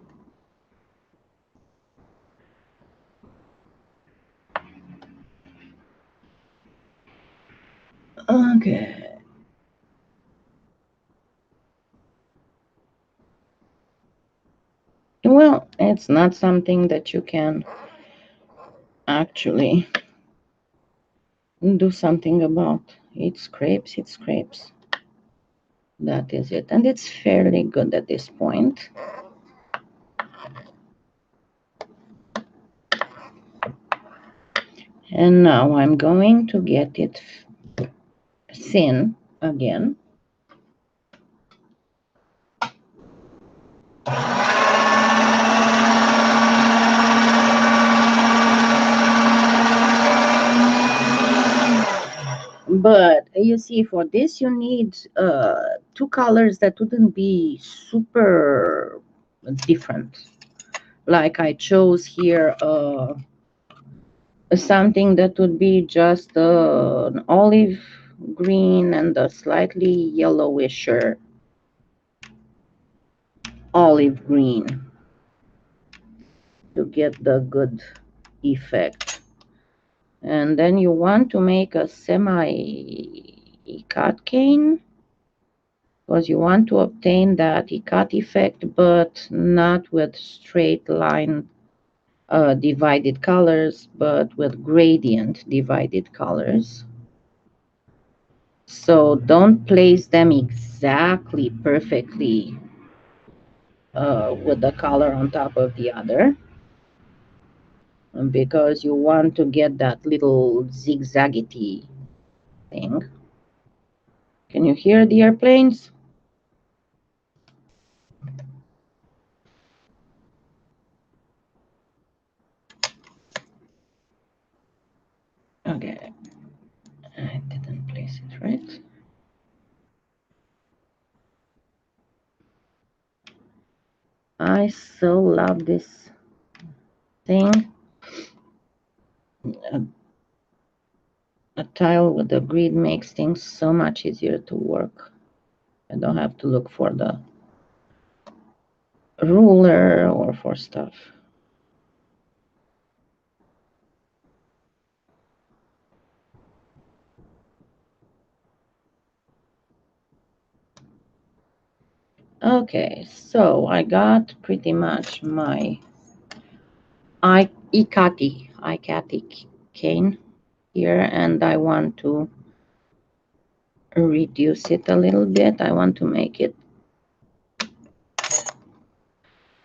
Okay. Well, it's not something that you can actually do something about. It scrapes, it scrapes. That is it. And it's fairly good at this point. And now I'm going to get it thin again. But you see, for this you need two colors that wouldn't be super different. Like I chose here something that would be just an olive green and a slightly yellowisher olive green to get the good effect. And then you want to make a semi-cut cane, because you want to obtain that cut effect, but not with straight line divided colors, but with gradient divided colors. So don't place them exactly perfectly with the color on top of the other, because you want to get that little zigzaggity thing. Can you hear the airplanes? Okay, I didn't place it right. I so love this thing. A tile with the grid makes things so much easier to work. I don't have to look for the ruler or for stuff. Okay, so I got pretty much my ICATI cane here, and I want to reduce it a little bit. I want to make it,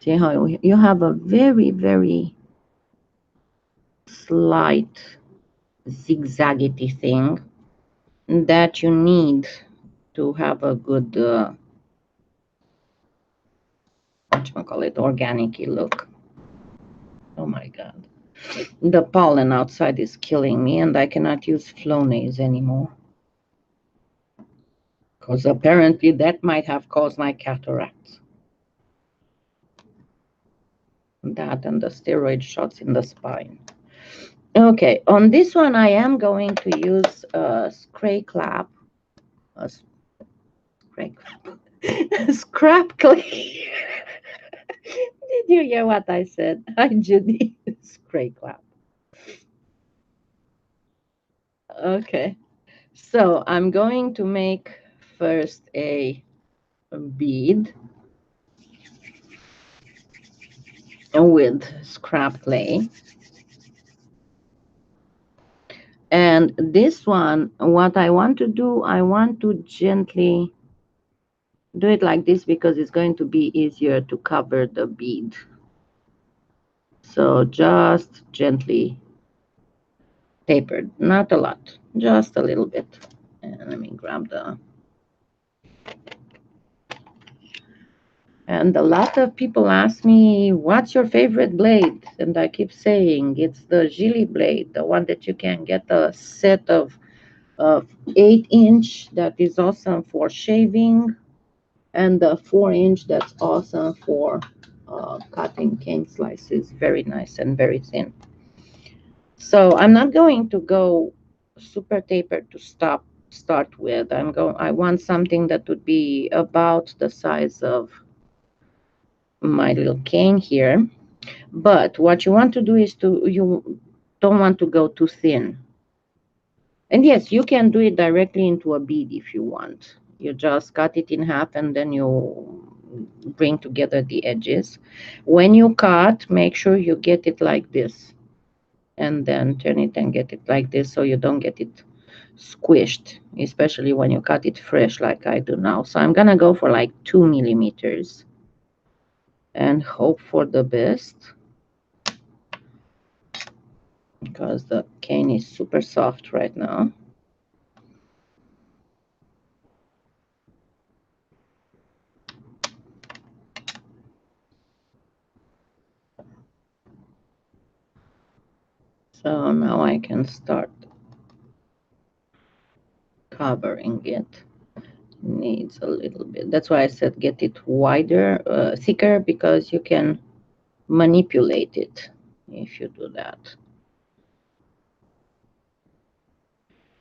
see how you have a very, very slight zigzaggity thing that you need to have a good whatchamacallit, organic-y look. Oh my god. The pollen outside is killing me, and I cannot use Flonase anymore, because apparently that might have caused my cataracts. That and the steroid shots in the spine. Okay, on this one I am going to use a spray clap. A spray clap. Scrap clay. Did you hear what I said? Hi, Judy. Spray clap. Okay, so I'm going to make first a bead with scrap clay. And this one, what I want to do, I want to gently do it like this because it's going to be easier to cover the bead. So just gently tapered, not a lot, just a little bit. And let me grab the And a lot of people ask me, what's your favorite blade? And I keep saying it's the Gili blade, the one that you can get a set of 8-inch that is awesome for shaving, and the 4-inch that's awesome for cutting cane slices, very nice and very thin. So I'm not going to go super tapered to start with. I want something that would be about the size of my little cane here. But what you want to do is you don't want to go too thin. And yes, you can do it directly into a bead if you want. You just cut it in half and then you bring together the edges. When you cut, make sure you get it like this. And then turn it and get it like this so you don't get it squished, especially when you cut it fresh like I do now. So I'm going to go for like 2 millimeters and hope for the best, because the cane is super soft right now. So now I can start covering it. Needs a little bit. That's why I said get it wider, thicker, because you can manipulate it if you do that.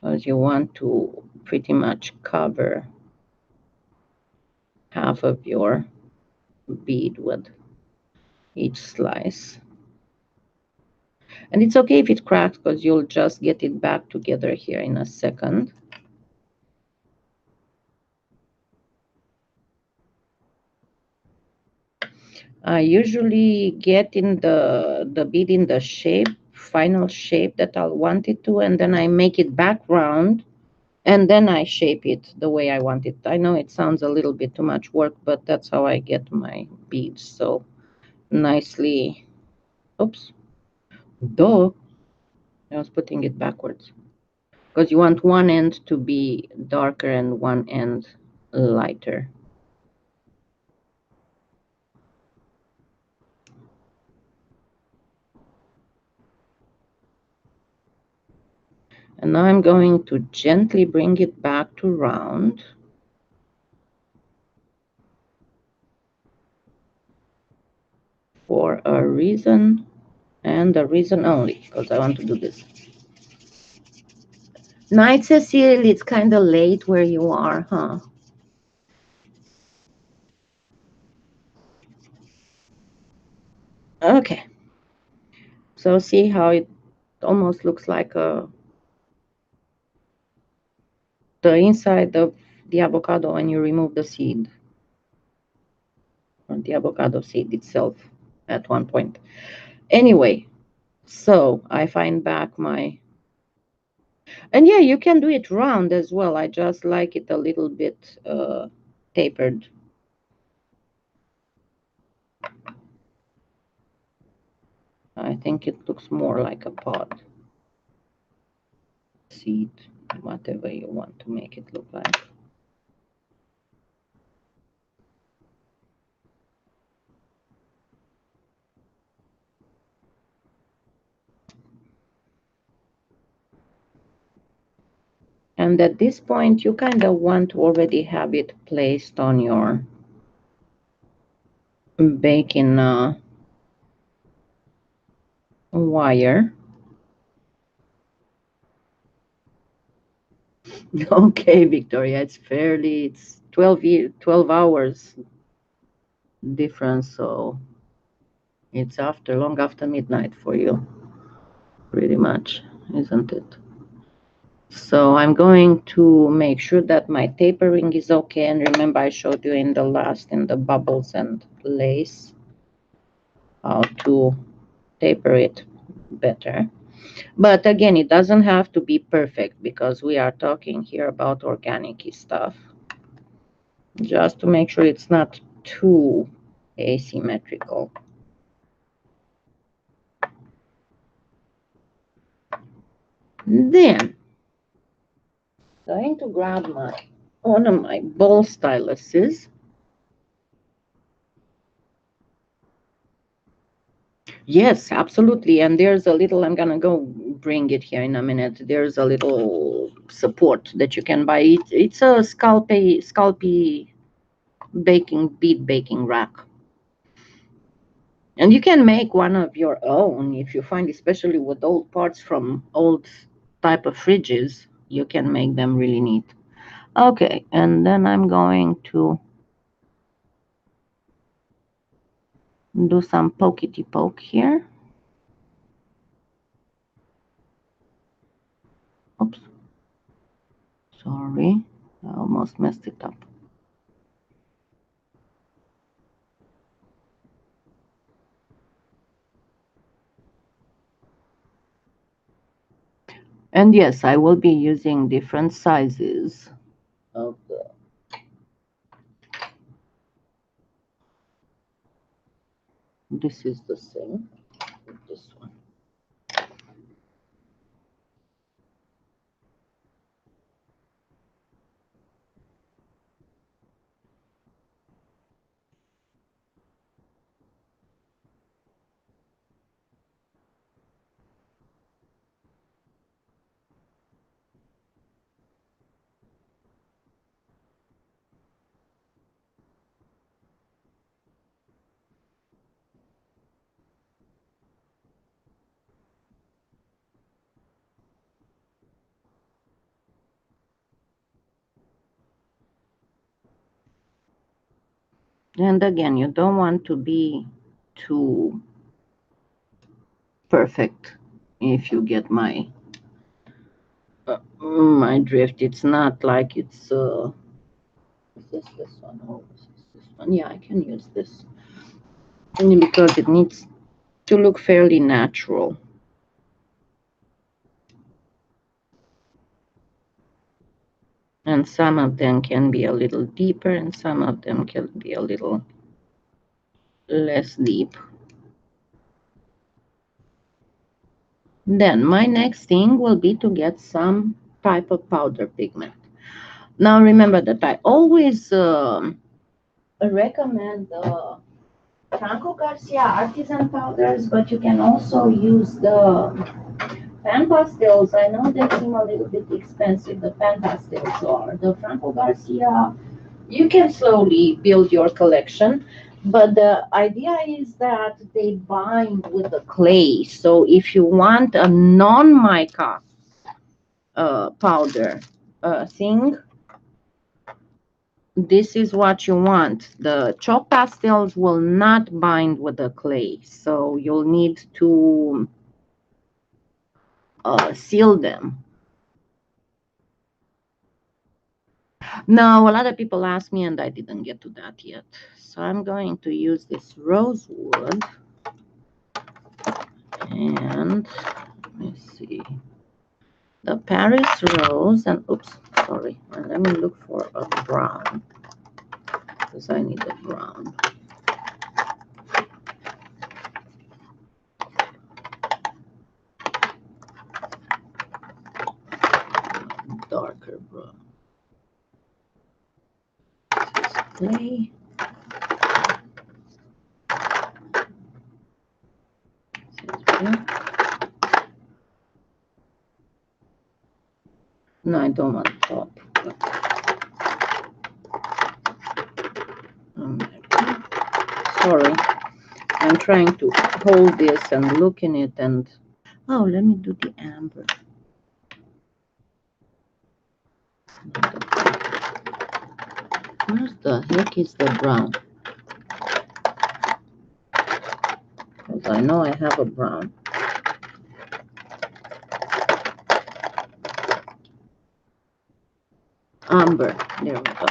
Because you want to pretty much cover half of your bead with each slice. And it's okay if it cracks, because you'll just get it back together here in a second. I usually get in the bead in the shape, final shape that I'll want it to, and then I make it back round, and then I shape it the way I want it. I know it sounds a little bit too much work, but that's how I get my beads so nicely. Oops. Duh. I was putting it backwards. Because you want one end to be darker and one end lighter. And now I'm going to gently bring it back to round. For a reason, and a reason only, because I want to do this. Night, Cecile, it's kind of late where you are, huh? Okay. So see how it almost looks like the inside of the avocado when you remove the seed, or the avocado seed itself at one point. Anyway, so I find back my, and yeah, you can do it round as well. I just like it a little bit tapered. I think it looks more like a pod. Seed, whatever you want to make it look like. And at this point, you kind of want to already have it placed on your baking wire. Okay, Victoria, it's 12 hours difference, so it's long after midnight for you, pretty much, isn't it? So I'm going to make sure that my tapering is okay. And remember, I showed you in the bubbles and lace, how to taper it better. But again, it doesn't have to be perfect, because we are talking here about organic stuff. Just to make sure it's not too asymmetrical. Then, going to grab one of my ball styluses. Yes, absolutely. And there's a little, I'm gonna go bring it here in a minute. There's a little support that you can buy. It's a scalpy bead baking rack. And you can make one of your own if you find, especially with old parts from old type of fridges, you can make them really neat. Okay, and then I'm going to do some pokety poke here. Oops, sorry, I almost messed it up. And yes, I will be using different sizes of the. This is the same. This one. And again, you don't want to be too perfect, if you get my my drift. It's not like it's is this one? Oh, is this one? Yeah, I can use this. Only because it needs to look fairly natural. And some of them can be a little deeper and some of them can be a little less deep. Then my next thing will be to get some type of powder pigment. Now remember that I always recommend the Franco Garcia artisan powders, but you can also use the pan pastels. I know they seem a little bit expensive, the pan pastels are. The Franco Garcia, you can slowly build your collection, but the idea is that they bind with the clay. So if you want a non-mica powder thing, this is what you want. The chalk pastels will not bind with the clay, so you'll need to seal them. Now, a lot of people ask me, and I didn't get to that yet. So I'm going to use this rosewood. And let me see. The Paris rose. And oops, sorry. And let me look for a brown. Because I need a brown. Darker brown. This is clay. No, I don't want top. Sorry, I'm trying to hold this and look in it and... Oh, let me do the amber. Where's the heck is the brown? Because I know I have a brown. Amber, there we go.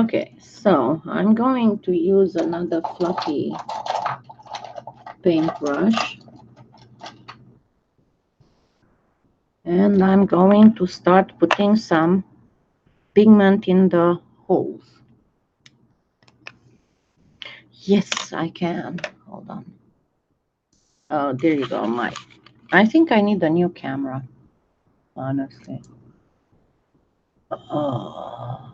Okay, so I'm going to use another fluffy paintbrush. And I'm going to start putting some pigment in the holes. Yes, I can. Hold on. Oh, there you go, Mike. I think I need a new camera, honestly. Oh.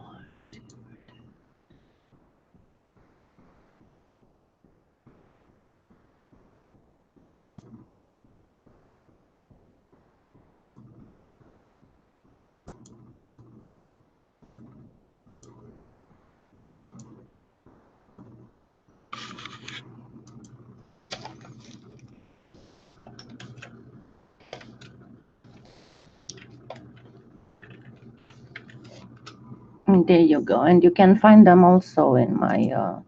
And there you go. And you can find them also in my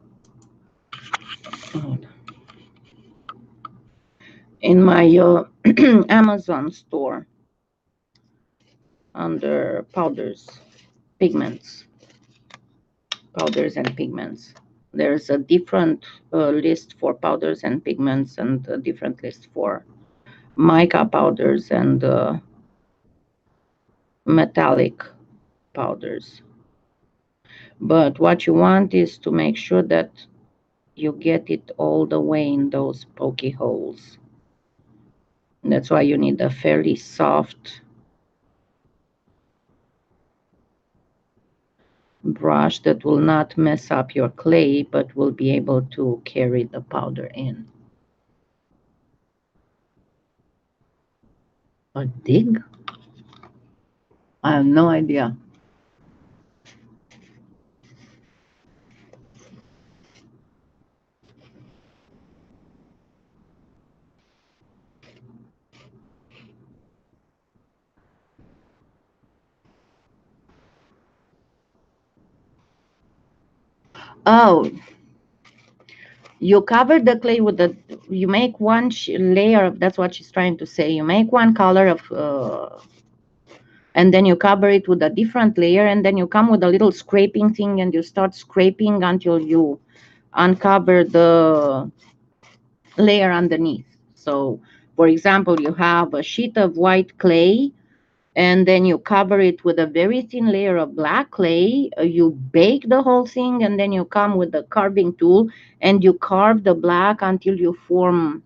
Amazon store under powders, pigments, powders and pigments. There's a different list for powders and pigments and a different list for mica powders and metallic powders. But what you want is to make sure that you get it all the way in those pokey holes. That's why you need a fairly soft brush that will not mess up your clay, but will be able to carry the powder in. A dig? I have no idea. Oh, you cover the clay with the, you make one layer of, that's what she's trying to say. You make one color of, and then you cover it with a different layer, and then you come with a little scraping thing and you start scraping until you uncover the layer underneath. So, for example, you have a sheet of white clay, and then you cover it with a very thin layer of black clay. You bake the whole thing, and then you come with the carving tool and you carve the black until you form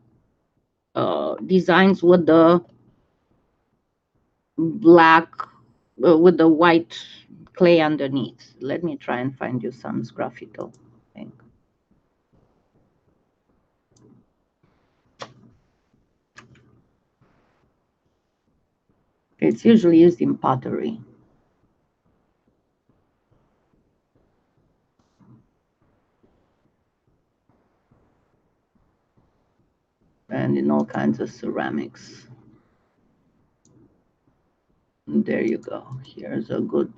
designs with the black, with the white clay underneath. Let me try and find you some graffito thing. It's usually used in pottery. And in all kinds of ceramics. There you go. Here's a good.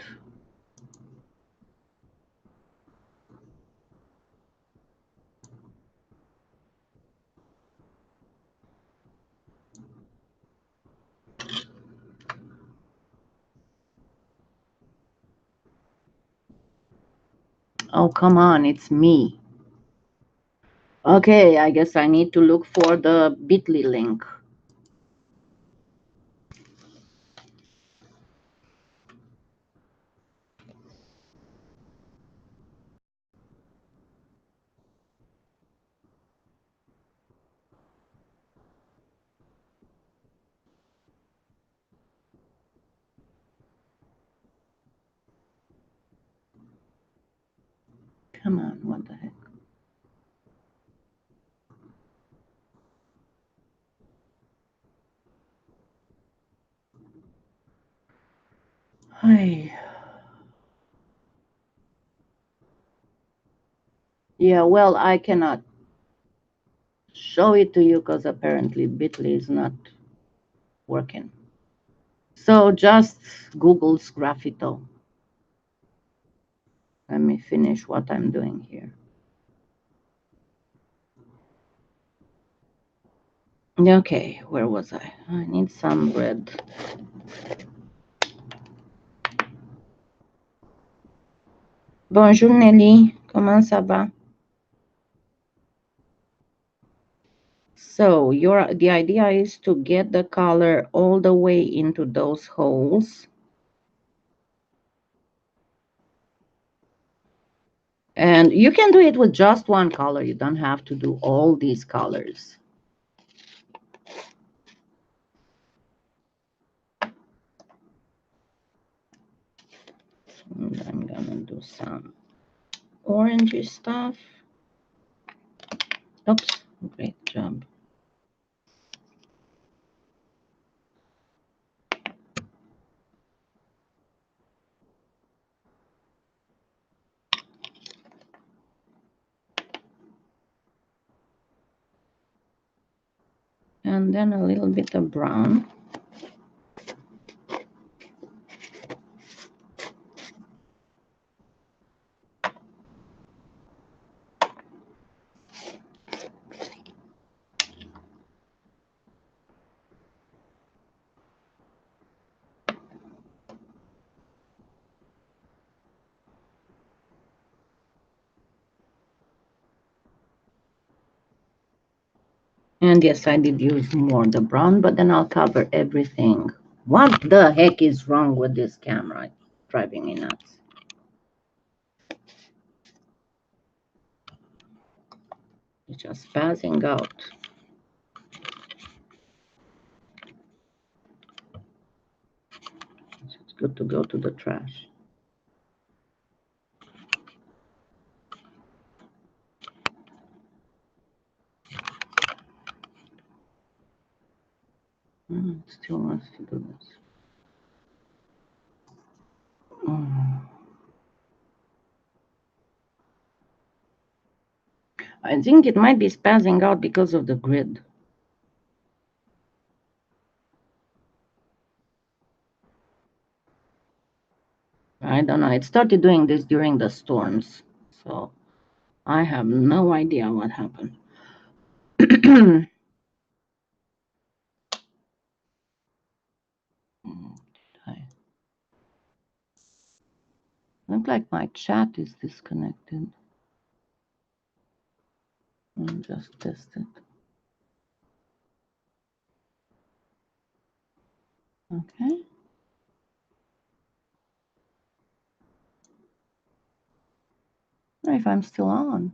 Oh, come on, it's me. Okay, I guess I need to look for the bit.ly link. Come on, what the heck? Hi. Yeah, well, I cannot show it to you because apparently bit.ly is not working. So just Google's graffito. Let me finish what I'm doing here. Okay, where was I? I need some red. Bonjour Nelly, comment ça va? So the idea is to get the color all the way into those holes. And you can do it with just one color. You don't have to do all these colors. And I'm gonna do some orangey stuff. Oops, great job. And then a little bit of brown. And yes, I did use more the brown, but then I'll cover everything. What the heck is wrong with this camera? It's driving me nuts. It's just spazzing out. It's good to go to the trash. It still wants to do this. I think it might be spazzing out because of the grid. I don't know. It started doing this during the storms, so I have no idea what happened. Okay. Looks like my chat is disconnected. I'll just test it. Okay. If I'm still on.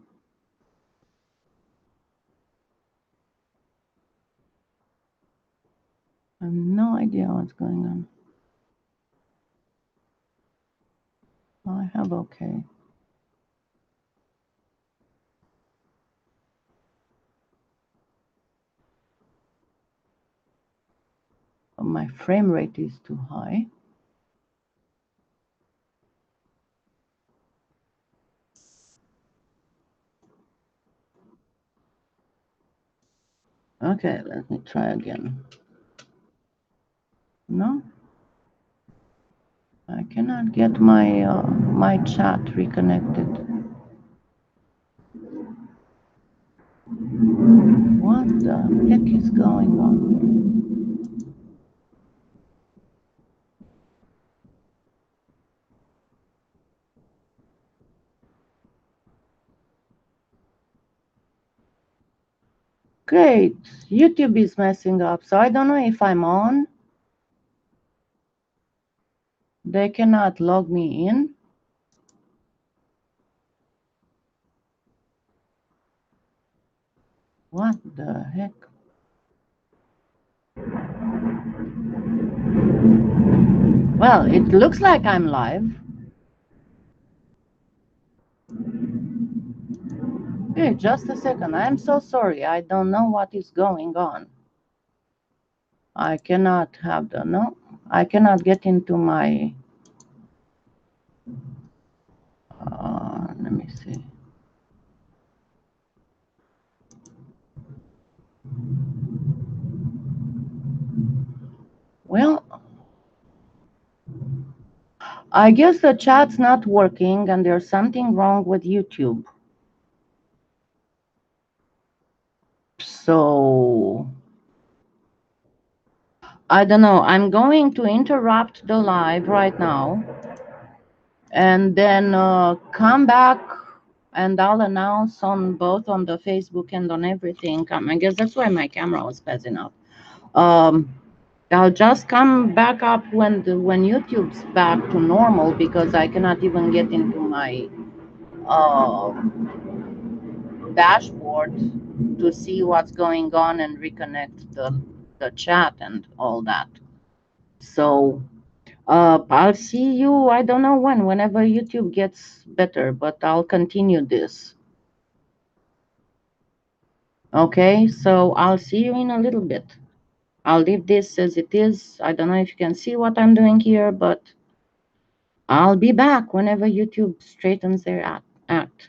I have no idea what's going on. I have okay. But my frame rate is too high. Okay, let me try again. No, I cannot get my my chat reconnected. What the heck is going on? Great, YouTube is messing up, so I don't know if I'm on. They cannot log me in. What the heck? Well, it looks like I'm live. Hey, just a second. I'm so sorry. I don't know what is going on. I cannot have the, no, I cannot get into my, let me see. Well, I guess the chat's not working and there's something wrong with YouTube. So, I don't know. I'm going to interrupt the live right now and then come back and I'll announce on both on the Facebook and on everything. I guess that's why my camera was spazzing out. I'll just come back up when YouTube's back to normal because I cannot even get into my dashboard to see what's going on and reconnect the chat and all that. So I'll see you, I don't know whenever YouTube gets better, but I'll continue this. Okay, so I'll see you in a little bit. I'll leave this as it is. I don't know if you can see what I'm doing here, but I'll be back whenever YouTube straightens their act.